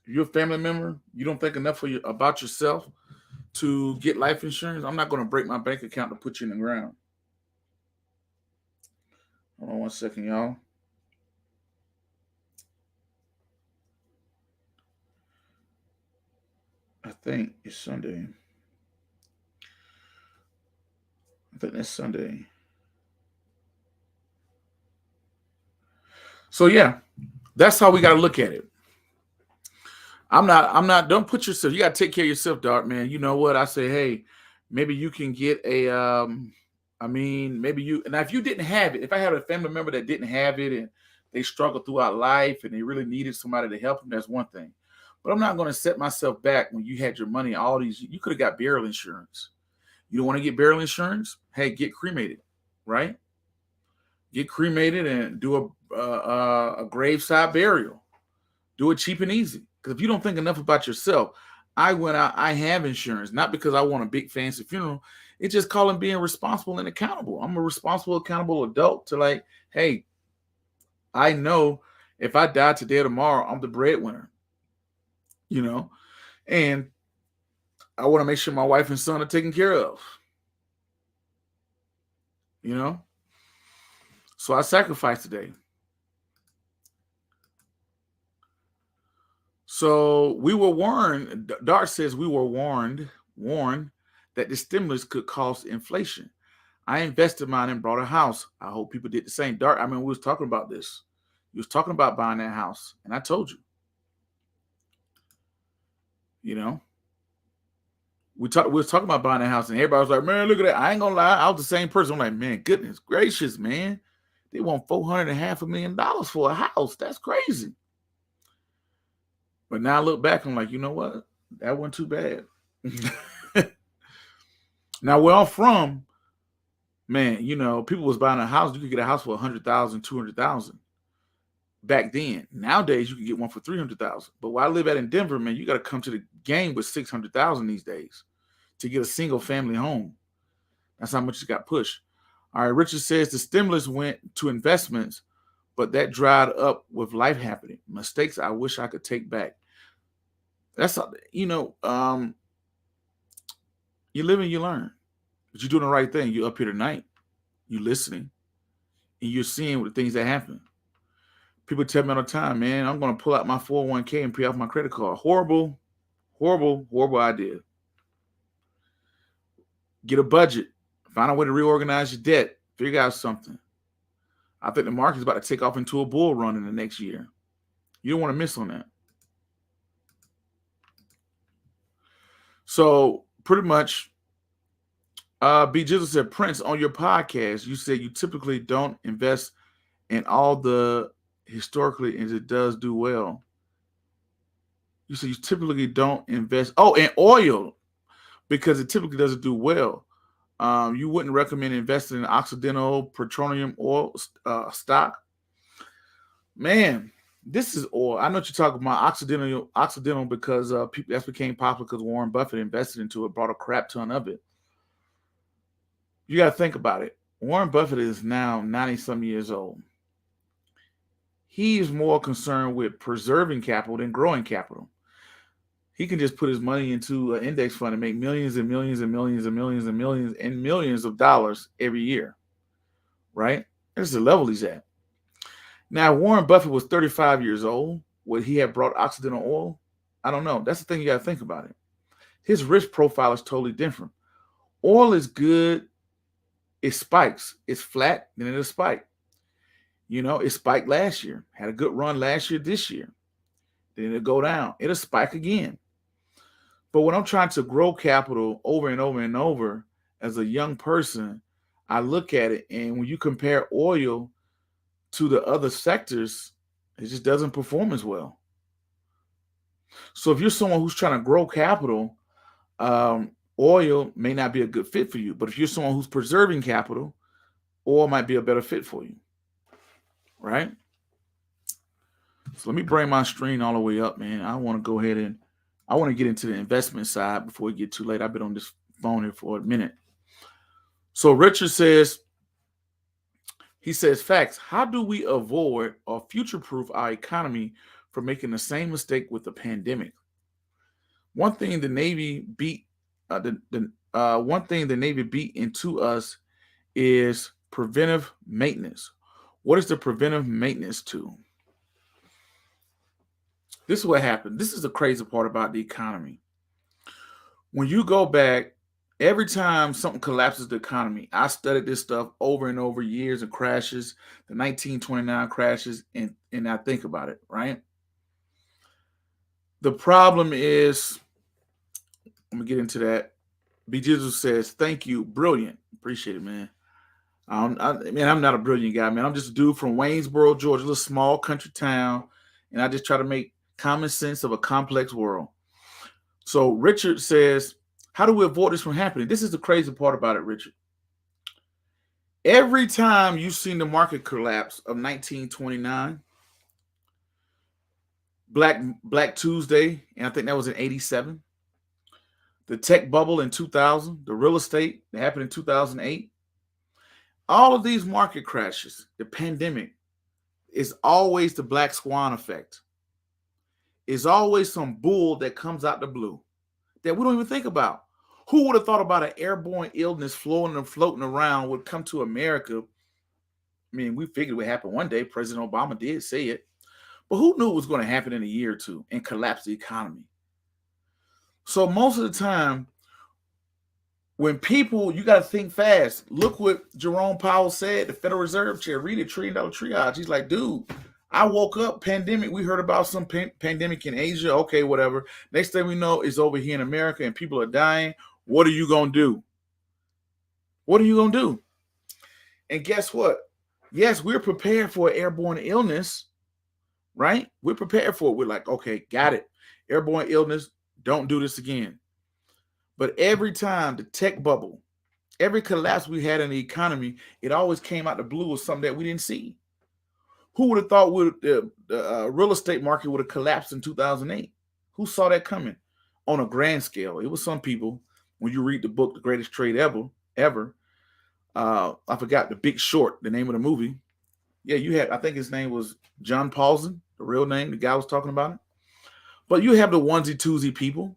If you're a family member, you don't think enough about yourself to get life insurance, I'm not going to break my bank account to put you in the ground. Hold on 1 second, y'all. I think it's Sunday. I think that's Sunday. So yeah, that's how we got to look at it. Don't put yourself, you got to take care of yourself, Dart, man. You know what? I say, hey, maybe you can get maybe you, and if you didn't have it, if I had a family member that didn't have it and they struggled throughout life and they really needed somebody to help them, that's one thing. But I'm not going to set myself back when you had your money, you could have got burial insurance. You don't want to get burial insurance? Hey, get cremated, right? Get cremated and do a graveside burial. Do it cheap and easy. Because if you don't think enough about yourself, I have insurance, not because I want a big fancy funeral. It's just calling being responsible and accountable. I'm a responsible, accountable adult to like, hey, I know if I die today or tomorrow, I'm the breadwinner, and I want to make sure my wife and son are taken care of, so I sacrifice today. So we were warned, Dart says we were warned that the stimulus could cause inflation. I invested mine and bought a house. I hope people did the same. Dart, we was talking about this. You was talking about buying that house, and I told you. You know, we was talking about buying that house, and everybody was like, "Man, look at that." I ain't gonna lie, I was the same person. I'm like, "Man, goodness gracious, man, they want $450,000 for a house. That's crazy." But now I look back, I'm like, you know what? That wasn't too bad. Now where I'm from, man, you know, people was buying a house. You could get a house for 100,000, 200,000 back then. Nowadays, you can get one for 300,000. But where I live at in Denver, man, you got to come to the game with 600,000 these days to get a single family home. That's how much it got pushed. All right, Richard says the stimulus went to investments, but that dried up with life happening. Mistakes I wish I could take back. That's, you know, you live and you learn. But you're doing the right thing. You're up here tonight. You're listening. And you're seeing the things that happen. People tell me all the time, man, I'm going to pull out my 401k and pay off my credit card. Horrible, horrible, horrible idea. Get a budget. Find a way to reorganize your debt. Figure out something. I think the market's about to take off into a bull run in the next year. You don't want to miss on that. So pretty much, B. Jizzle said, Prince, on your podcast, you said you typically don't invest in all the historically, as it does do well. You said you typically don't invest. Oh, in oil, because it typically doesn't do well. You wouldn't recommend investing in Occidental Petroleum oil stock. Man, this is oil. I know what you're talking about. Occidental because that's became popular because Warren Buffett invested into it, brought a crap ton of it. You got to think about it. Warren Buffett is now 90-some years old. He's more concerned with preserving capital than growing capital. He can just put his money into an index fund and make millions and millions and millions and millions and millions and millions of dollars every year, right? That's the level he's at. Now, Warren Buffett was 35 years old. Would he have brought Occidental oil? I don't know. That's the thing you got to think about it. His risk profile is totally different. Oil is good. It spikes. It's flat, then it'll spike. You know, it spiked last year. Had a good run last year, this year. Then it'll go down. It'll spike again. But when I'm trying to grow capital over and over and over as a young person, I look at it, and when you compare oil to the other sectors, it just doesn't perform as well. So if you're someone who's trying to grow capital, oil may not be a good fit for you. But if you're someone who's preserving capital, oil might be a better fit for you, right? So let me bring my screen all the way up, man. I want to go ahead and I want to get into the investment side before we get too late. I've been on this phone here for a minute. So Richard says, he says, facts. How do we avoid or future-proof our economy from making the same mistake with the pandemic? One thing the Navy beat into us is preventive maintenance. What is the preventive maintenance tool? This is what happened. This is the crazy part about the economy. When you go back, every time something collapses the economy, I studied this stuff over and over, years of crashes, the 1929 crashes, and I think about it, right? The problem is, I'm going to get into that. B. Jizzle says, thank you. Brilliant. Appreciate it, man. I'm not a brilliant guy, man. I'm just a dude from Waynesboro, Georgia, a little small country town, and I just try to make common sense of a complex world. So Richard says, how do we avoid this from happening? This is the crazy part about it, Richard. Every time you've seen the market collapse of 1929, Black Tuesday, and I think that was in 87, the tech bubble in 2000, the real estate that happened in 2008, all of these market crashes, the pandemic, is always the black swan effect. Is always some bull that comes out the blue that we don't even think about. Who would have thought about an airborne illness floating around would come to America? I mean, we figured it would happen one day. President Obama did say it. But who knew it was going to happen in a year or two and collapse the economy? So most of the time, when people, you got to think fast. Look what Jerome Powell said, the Federal Reserve Chair, read it, $1 trillion triage. He's like, dude, I woke up, pandemic. We heard about some pandemic in Asia. Okay, whatever. Next thing we know, it's over here in America and people are dying. What are you going to do? What are you going to do? And guess what? Yes, we're prepared for airborne illness, right? We're prepared for it. We're like, okay, got it. Airborne illness, don't do this again. But every time the tech bubble, every collapse we had in the economy, it always came out the blue with something that we didn't see. Who would have thought the real estate market would have collapsed in 2008? Who saw that coming on a grand scale? It was some people. When you read the book, The Greatest Trade Ever, I forgot The Big Short, the name of the movie. Yeah, you had, I think his name was John Paulson, the real name, the guy was talking about it. But you have the onesie-twosie people.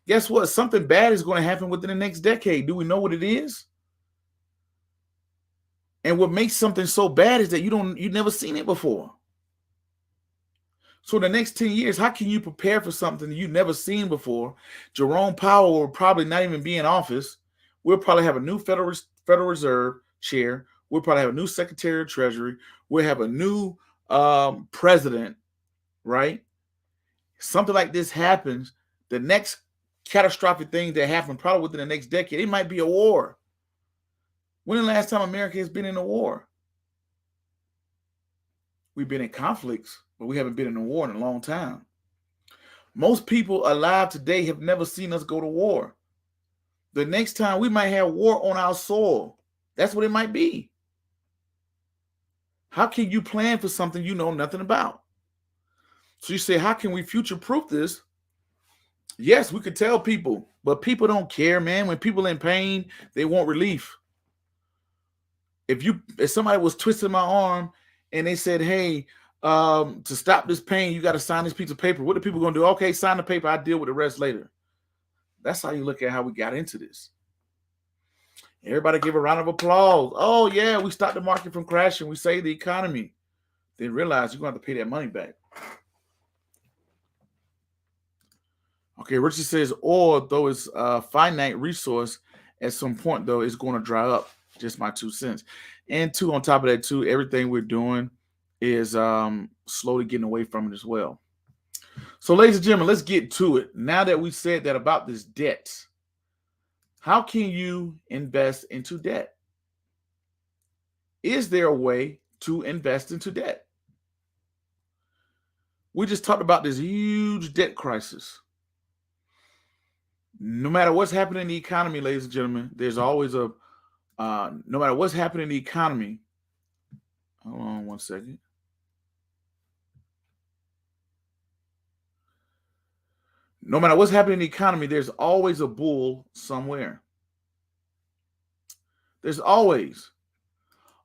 Guess what? Something bad is going to happen within the next decade. Do we know what it is? And what makes something so bad is that you've never seen it before. So in the next 10 years, how can you prepare for something you've never seen before? Jerome Powell will probably not even be in office. We'll probably have a new Federal Reserve chair. We'll probably have a new Secretary of Treasury. We'll have a new president, right? Something like this happens. The next catastrophic thing that happened probably within the next decade, it might be a war. When the last time America has been in a war? We've been in conflicts, but we haven't been in a war in a long time. Most people alive today have never seen us go to war. The next time we might have war on our soil. That's what it might be. How can you plan for something you know nothing about? So you say, how can we future-proof this? Yes, we could tell people, but people don't care, man. When people are in pain, they want relief. If somebody was twisting my arm and they said, hey, to stop this pain, you got to sign this piece of paper. What are people going to do? Okay, sign the paper. I'll deal with the rest later. That's how you look at how we got into this. Everybody give a round of applause. Oh, yeah, we stopped the market from crashing. We saved the economy. Then realize you're going to have to pay that money back. Okay, Richie says, oil, though it's a finite resource, at some point, though, it's going to dry up. Just my 2 cents. And two, on top of that, too, everything we're doing is slowly getting away from it as well. So, ladies and gentlemen, let's get to it. Now that we said that about this debt, how can you invest into debt? Is there a way to invest into debt? We just talked about this huge debt crisis. No matter what's happening in the economy, ladies and gentlemen, there's always no matter what's happening in the economy. Hold on one second. No matter what's happening in the economy, there's always a bull somewhere. There's always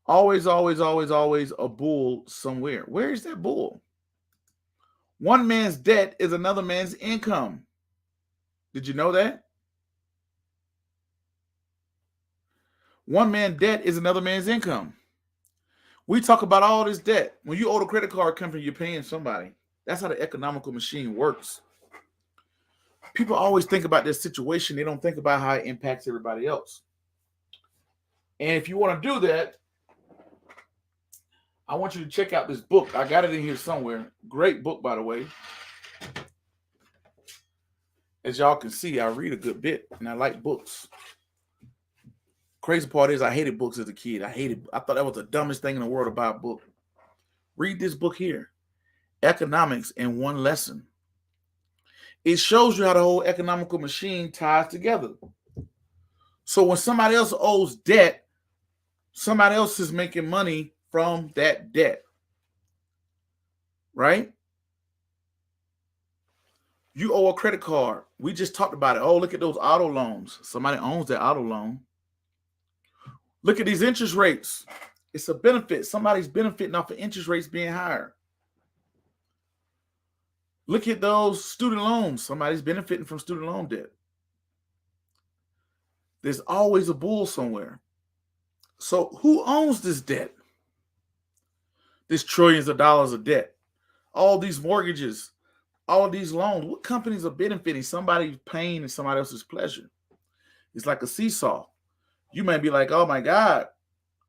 a bull somewhere. Where is that bull? One man's debt is another man's income. Did you know that? One man's debt is another man's income. We talk about all this debt. When you owe the credit card company, you're paying somebody. That's how the economical machine works. People always think about this situation. They don't think about how it impacts everybody else. And if you want to do that, I want you to check out this book. I got it in here somewhere. Great book, by the way. As y'all can see, I read a good bit, and I like books. Crazy part is I hated books as a kid. I thought that was the dumbest thing in the world to buy a book. Read this book here, Economics in One Lesson. It shows you how the whole economical machine ties together. So when somebody else owes debt, somebody else is making money from that debt, right? You owe a credit card. We just talked about it. Oh, look at those auto loans. Somebody owns that auto loan. Look at these interest rates. It's a benefit. Somebody's benefiting off of interest rates being higher. Look at those student loans. Somebody's benefiting from student loan debt. There's always a bull somewhere. So who owns this debt? This trillions of dollars of debt. All these mortgages, all of these loans. What companies are benefiting? Somebody's pain and somebody else's pleasure. It's like a seesaw. You might be like, oh my God,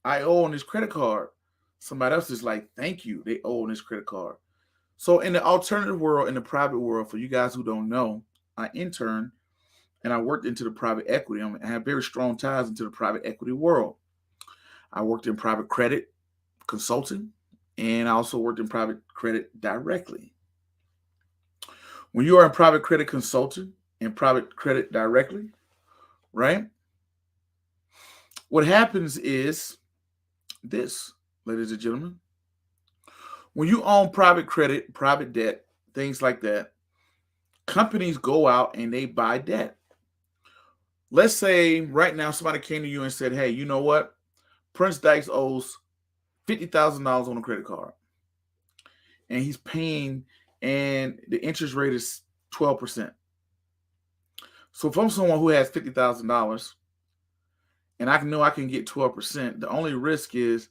I owe on this credit card. Somebody else is like, thank you, they owe on this credit card. So in the alternative world, in the private world, for you guys who don't know, I interned and I worked into the private equity. I have very strong ties into the private equity world. I worked in private credit consulting, and I also worked in private credit directly. When you are in private credit consulting and private credit directly, right? What happens is this, ladies and gentlemen. When you own private credit, private debt, things like that, companies go out and they buy debt. Let's say right now somebody came to you and said, hey, you know what? Prince Dykes owes $50,000 on a credit card. And he's paying, and the interest rate is 12%. So if I'm someone who has $50,000 and I know I can get 12%, the only risk is,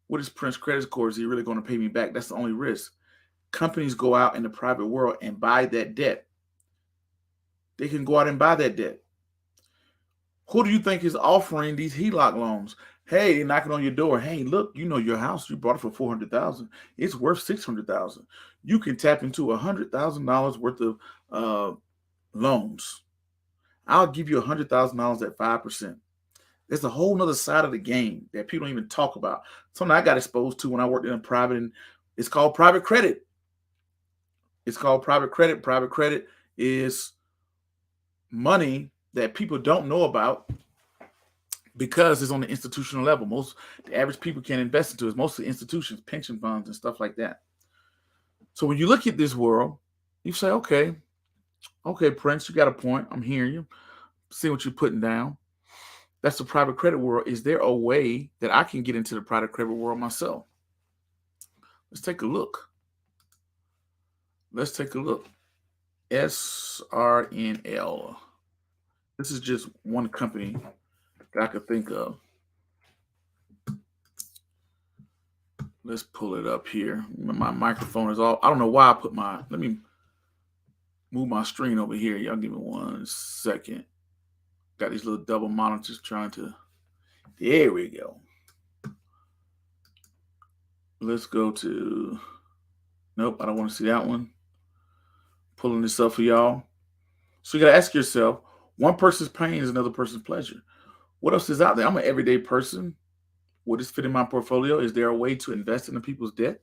what is Prince credit score? Is he really going to pay me back? That's the only risk. Companies go out in the private world and buy that debt. They can go out and buy that debt. Who do you think is offering these HELOC loans? Hey, they're knocking on your door. Hey, look, you know your house, you bought it for $400,000. It's worth $600,000. You can tap into $100,000 worth of loans. I'll give you $100,000 at 5%. There's a whole nother side of the game that people don't even talk about. Something I got exposed to when I worked in a private, and it's called private credit. It's called private credit. Private credit is money that people don't know about because it's on the institutional level. The average people can't invest into it. It's mostly institutions, pension funds, and stuff like that. So when you look at this world, you say, okay, Prince, you got a point. I'm hearing you. See what you're putting down. That's the private credit world. Is there a way that I can get into the private credit world myself? Let's take a look. SRNL. This is just one company that I could think of. Let's pull it up here. My microphone is all, I don't know why I put let me move my screen over here. Y'all give me 1 second. Got these little double monitors trying to, there we go. Let's go to, nope, I don't want to see that one. Pulling this up for y'all. So you got to ask yourself, one person's pain is another person's pleasure. What else is out there? I'm an everyday person. Would this fit in my portfolio? Is there a way to invest in people's debt?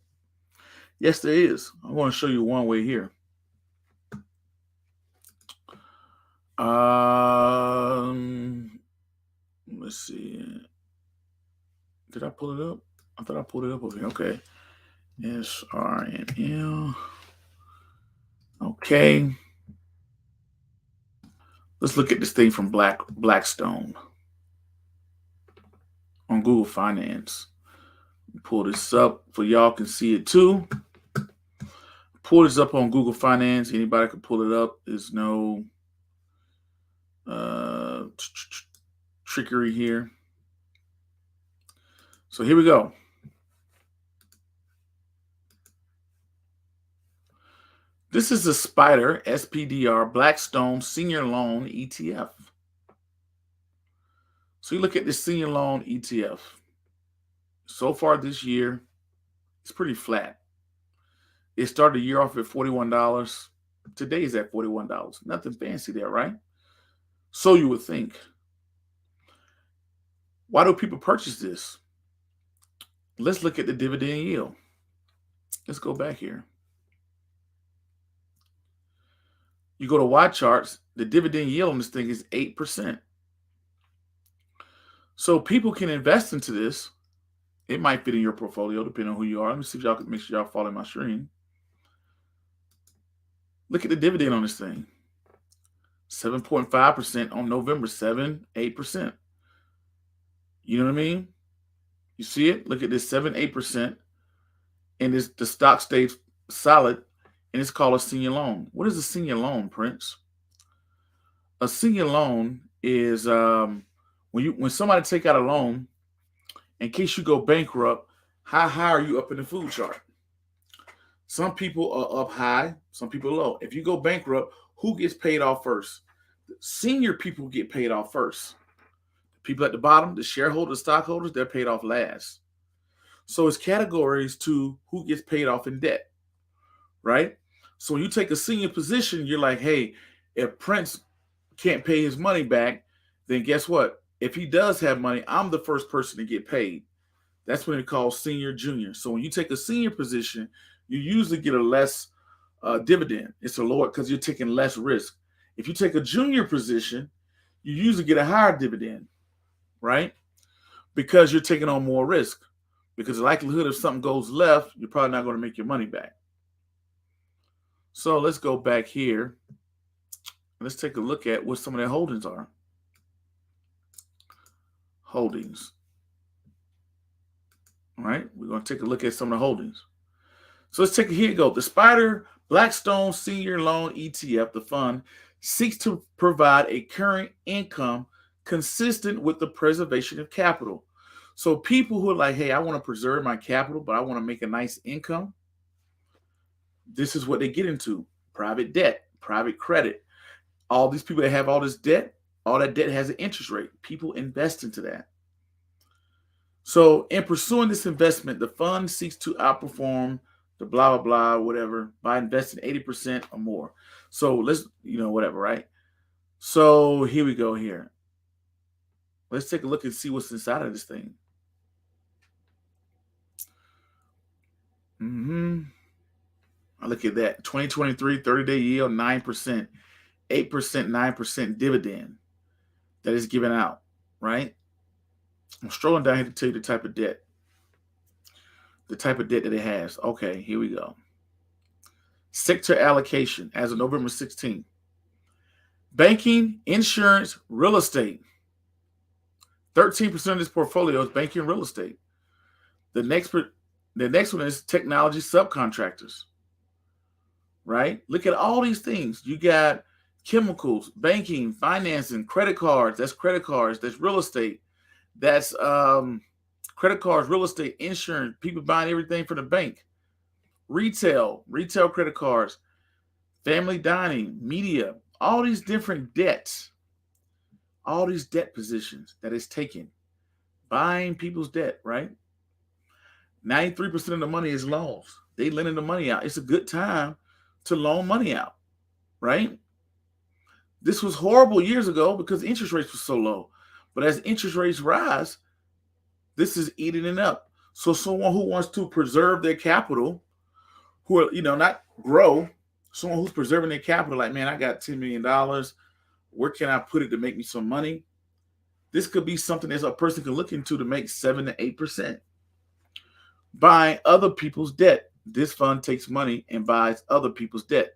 Yes, there is. I want to show you one way here. Let's see. Did I pull it up? I thought I pulled it up over here. Okay. SRNL. Okay. Let's look at this thing from Blackstone on Google Finance. Pull this up for y'all can see it too. Pull this up on Google Finance. Anybody can pull it up. There's no trickery here. So here we go. This is a SPDR, SPDR, Blackstone Senior Loan ETF. So you look at this Senior Loan ETF. So far this year, it's pretty flat. It started the year off at $41. Today is at $41. Nothing fancy there, right? So you would think. Why do people purchase this? Let's look at the dividend yield. Let's go back here. You go to Y charts, the dividend yield on this thing is 8%. So people can invest into this. It might fit in your portfolio, depending on who you are. Let me see if y'all can make sure y'all follow my screen. Look at the dividend on this thing. 7.5% on November, 8%. You know what I mean? You see it? Look at this 8%. And the stock stays solid, and it's called a senior loan. What is a senior loan, Prince? A senior loan is when somebody take out a loan, in case you go bankrupt, how high are you up in the food chart? Some people are up high, some people low. If you go bankrupt, who gets paid off first? The senior people get paid off first. The people at the bottom, the shareholders, stockholders, they're paid off last. So it's categories to who gets paid off in debt, right? So when you take a senior position, you're like, hey, if Prince can't pay his money back, then guess what? If he does have money, I'm the first person to get paid. That's what it calls senior junior. So when you take a senior position, you usually get a less dividend. It's a lower because you're taking less risk. If you take a junior position, you usually get a higher dividend, right? Because you're taking on more risk. Because the likelihood if something goes left, you're probably not going to make your money back. So let's go back here. Let's take a look at what some of their holdings are. Holdings. All right, we're going to take a look at some of the holdings. So let's take it. Here you go. The Spider Blackstone Senior Loan ETF, the fund, seeks to provide a current income consistent with the preservation of capital. So people who are like, hey, I want to preserve my capital, but I want to make a nice income. This is what they get into: private debt, private credit. All these people that have all this debt, all that debt has an interest rate. People invest into that. So in pursuing this investment, the fund seeks to outperform the blah, blah, blah, whatever, by investing 80% or more. So let's, whatever, right? So here we go here. Let's take a look and see what's inside of this thing. I look at that. 2023 30-day yield, 9%, 8%, 9% dividend that is given out, right? I'm strolling down here to tell you the type of debt. The type of debt that it has. Okay, here we go. Sector allocation as of November 16th. Banking, insurance, real estate. 13% of this portfolio is banking and real estate. The next one is technology subcontractors. Right? Look at all these things. You got chemicals, banking, financing, credit cards. That's credit cards. That's real estate. That's credit cards, real estate, insurance. People buying everything from the bank. Retail credit cards, family dining, media. All these different debts. All these debt positions that it's taking. Buying people's debt, right? 93% of the money is loans. They lending the money out. It's a good time to loan money out, right? This was horrible years ago because interest rates were so low. But as interest rates rise, this is eating it up. So someone who wants to preserve their capital, who are, not grow, someone who's preserving their capital, like, man, I got $10 million. Where can I put it to make me some money? This could be something that a person can look into to make 7 to 8%. Buying other people's debt. This fund takes money and buys other people's debt.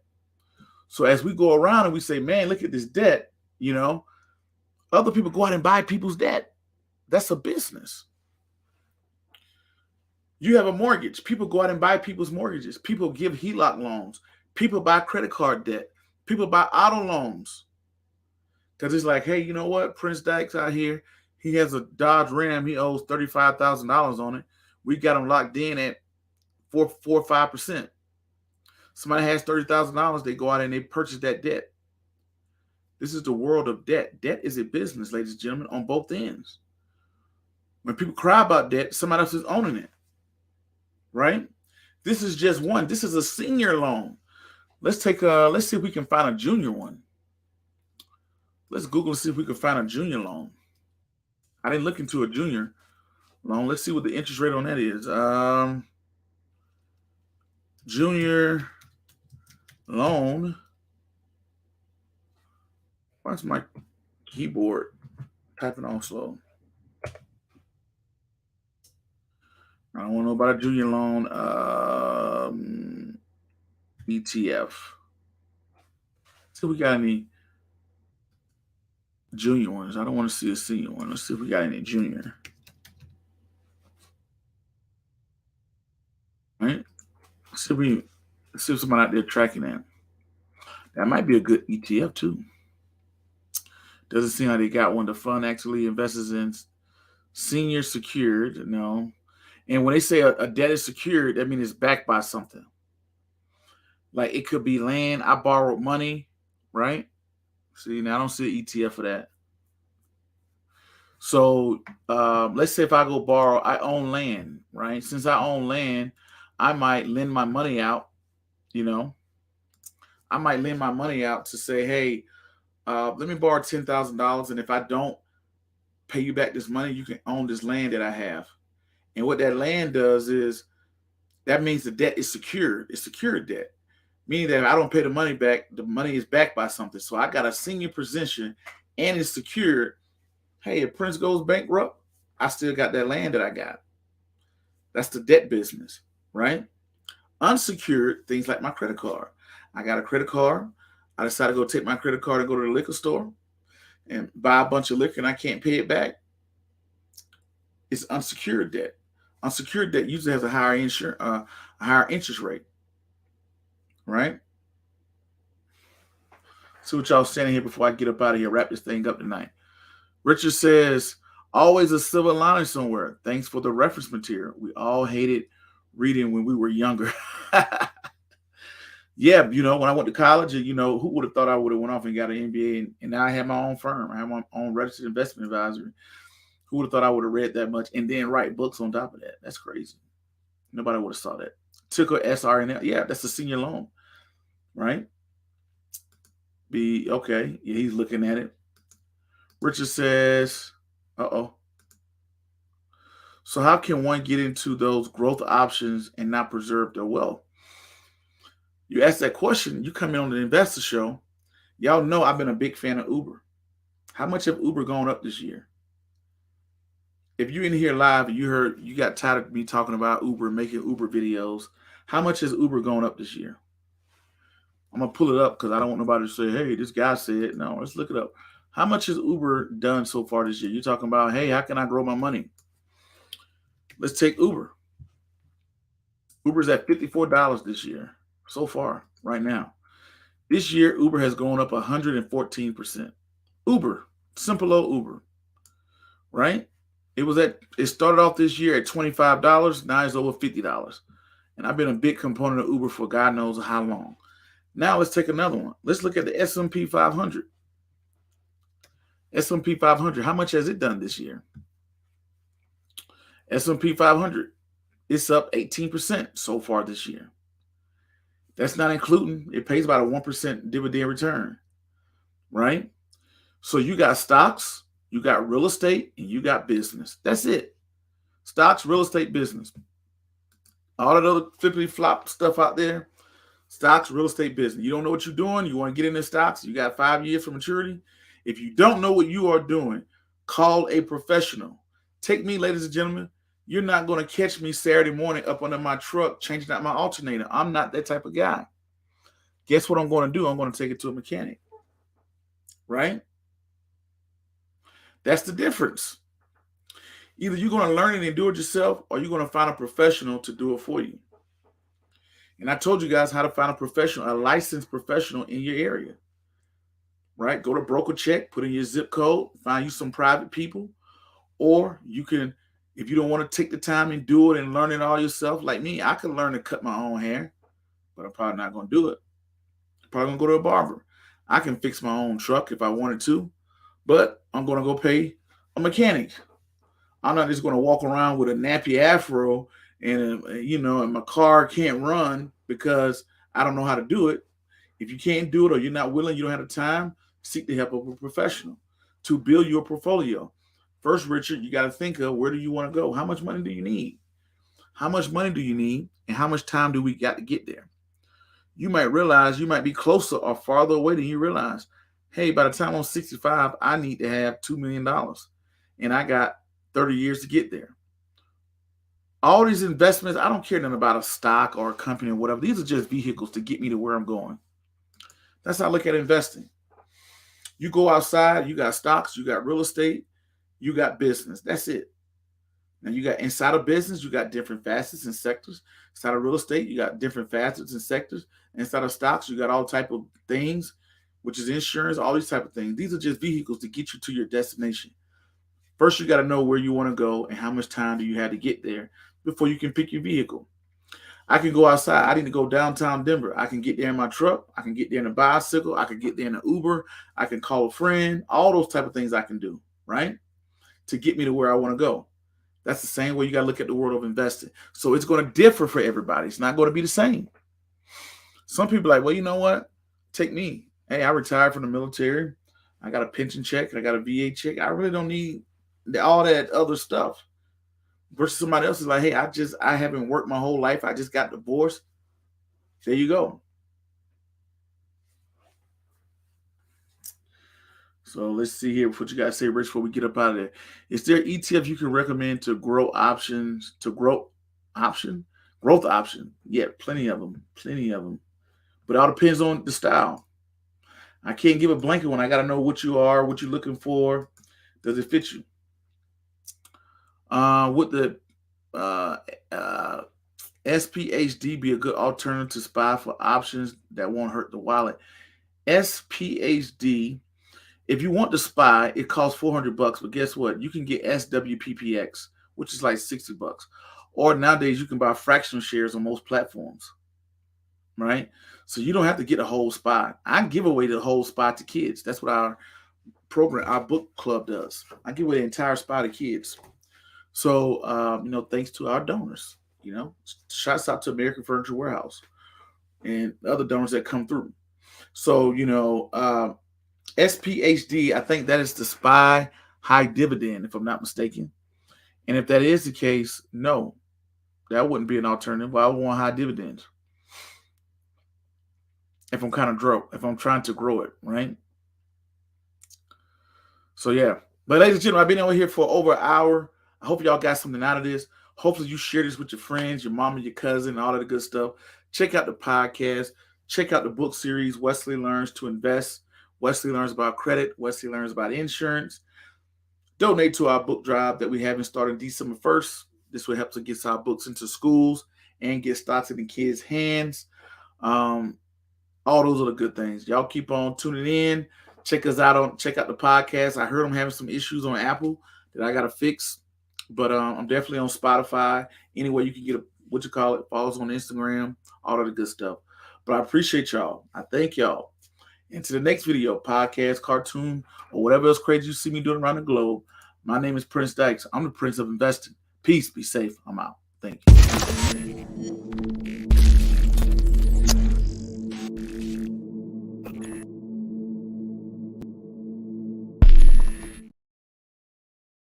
So as we go around and we say, man, look at this debt, other people go out and buy people's debt. That's a business. You have a mortgage. People go out and buy people's mortgages. People give HELOC loans. People buy credit card debt. People buy auto loans. Because it's like, hey, you know what? Prince Dykes out here, he has a Dodge Ram. He owes $35,000 on it. We got him locked in at 4 or 5%. Somebody has $30,000. They go out and they purchase that debt. This is the world of debt. Debt is a business, ladies and gentlemen, on both ends. When people cry about debt, somebody else is owning it. Right? This is just one. This is a senior loan. Let's see if we can find a junior one. Let's Google and see if we can find a junior loan. I didn't look into a junior loan. Let's see what the interest rate on that is. Junior loan. Why's my keyboard typing on slow? I don't want to know about a junior loan ETF. See if we got any junior ones. I don't want to see a senior one. Let's see if we got any junior. All right. Let's see if somebody out there tracking that. That might be a good ETF too. Doesn't seem like they got one. The fund actually invests in senior secured. No. And when they say a debt is secured, that means it's backed by something. Like it could be land. I borrowed money, right? See, now I don't see an ETF for that. So let's say if I go borrow, I own land, right? Since I own land, I might lend my money out. You know, I might lend my money out to say, hey, let me borrow $10,000, and if I don't pay you back this money, you can own this land that I have. And what that land does is that means the debt is secured. It's secured debt, meaning that if I don't pay the money back, the money is backed by something. So I got a senior position, and it's secured. Hey, if Prince goes bankrupt, I still got that land that I got. That's the debt business, right? Unsecured things like my credit card. I got a credit card. I decided to go take my credit card and go to the liquor store and buy a bunch of liquor and I can't pay it back. It's unsecured debt. Unsecured debt usually has a a higher interest rate, right? See what y'all saying here before I get up out of here. Wrap this thing up tonight. Richard says, always a silver lining somewhere. Thanks for the reference material. We all hated reading when we were younger. Yeah, when I went to college, who would have thought I would have went off and got an MBA, and now I have my own firm. I have my own registered investment advisor. Who would have thought I would have read that much and then write books on top of that? That's crazy. Nobody would have saw that. Took a SRNL. Yeah, that's a senior loan, right? Okay. Yeah, he's looking at it. Richard says, so how can one get into those growth options and not preserve their wealth? You ask that question, you come in on the investor show. Y'all know I've been a big fan of Uber. How much have Uber gone up this year? If you're in here live and you got tired of me talking about Uber, making Uber videos, how much has Uber gone up this year? I'm going to pull it up because I don't want nobody to say, hey, this guy said. No, let's look it up. How much has Uber done so far this year? You're talking about, hey, how can I grow my money? Let's take Uber. Uber's at $54 this year so far, right now. This year, Uber has gone up 114%. Uber, simple old Uber, right? It started off this year at $25. Now it's over $50. And I've been a big component of Uber for God knows how long. Now let's take another one. Let's look at the S&P 500. S&P 500, how much has it done this year? S&P 500, it's up 18% so far this year. That's not including, it pays about a 1% dividend return, right? So you got stocks, you got real estate, and you got business. That's it. Stocks, real estate, business. All of those flippity flop stuff out there, stocks, real estate, business. You don't know what you're doing, you want to get into stocks, you got 5 years for maturity. If you don't know what you are doing, call a professional. Take me, ladies and gentlemen. You're not going to catch me Saturday morning up under my truck changing out my alternator. I'm not that type of guy. Guess what I'm going to do? I'm going to take it to a mechanic. Right? That's the difference. Either you're going to learn it and do it yourself, or you're going to find a professional to do it for you. And I told you guys how to find a professional, a licensed professional in your area. Right? Go to Broker Check, put in your zip code, find you some private people, or you can, if you don't want to take the time and do it and learn it all yourself, like me, I could learn to cut my own hair, but I'm probably not going to do it. I'm probably going to go to a barber. I can fix my own truck if I wanted to, but I'm going to go pay a mechanic. I'm not just going to walk around with a nappy afro and my car can't run because I don't know how to do it. If you can't do it or you're not willing, you don't have the time, seek the help of a professional to build your portfolio. First, Richard, you got to think of, where do you want to go? How much money do you need? How much money do you need? And how much time do we got to get there? You might realize you might be closer or farther away than you realize. Hey, by the time I'm 65, I need to have $2 million. And I got 30 years to get there. All these investments, I don't care nothing about a stock or a company or whatever. These are just vehicles to get me to where I'm going. That's how I look at investing. You go outside, you got stocks, you got real estate, you got business. That's it. Now you got inside of business, you got different facets and sectors. Inside of real estate, you got different facets and sectors. Inside of stocks, you got all type of things, which is insurance, all these type of things. These are just vehicles to get you to your destination. First, you got to know where you want to go and how much time do you have to get there before you can pick your vehicle. I can go outside. I need to go downtown Denver. I can get there in my truck. I can get there in a bicycle. I can get there in an Uber. I can call a friend. All those type of things I can do, right? to get me to where I want to go. That's the same way you got to look at the world of investing. So it's going to differ for everybody. It's not going to be the same. Some people are like, well, you know what? Take me. Hey, I retired from the military. I got a pension check. I got a VA check. I really don't need all that other stuff. Versus somebody else is like, hey, I haven't worked my whole life. I just got divorced. There you go. So let's see here what you guys say, Rich, before we get up out of there. Is there ETF you can recommend to growth option? Growth option. Yeah, plenty of them. But it all depends on the style. I can't give a blanket one. I got to know what you are, what you're looking for. Does it fit you? Would the SPHD be a good alternative to SPY for options that won't hurt the wallet? SPHD, if you want the SPY, it costs $400, but guess what? You can get SWPPX, which is like $60. Or nowadays you can buy fractional shares on most platforms, right? So you don't have to get a whole SPY. I give away the whole SPY to kids. That's what our book club does. I give away the entire SPY to kids. So, thanks to our donors, shouts out to American Furniture Warehouse and other donors that come through. So, SPHD, I think that is the SPY high dividend, if I'm not mistaken. And if that is the case, no, that wouldn't be an alternative. Well, I would want high dividends if I'm trying to grow it, right? So, yeah. But ladies and gentlemen, I've been over here for over an hour. I hope y'all got something out of this. Hopefully you share this with your friends, your mom and your cousin, all of the good stuff. Check out the podcast. Check out the book series, Wesley Learns to Invest. Wesley learns about credit. Wesley learns about insurance. Donate to our book drive that we have starting December 1st. This will help to get our books into schools and get stocks in the kids' hands. All those are the good things. Y'all keep on tuning in. Check out the podcast. I heard I'm having some issues on Apple that I got to fix. But I'm definitely on Spotify. Anyway, you can get follow us on Instagram, all of the good stuff. But I appreciate y'all. I thank y'all. And to the next video, podcast, cartoon, or whatever else crazy you see me doing around the globe. My name is Prince Dykes. I'm the Prince of Investing. Peace. Be safe. I'm out. Thank you.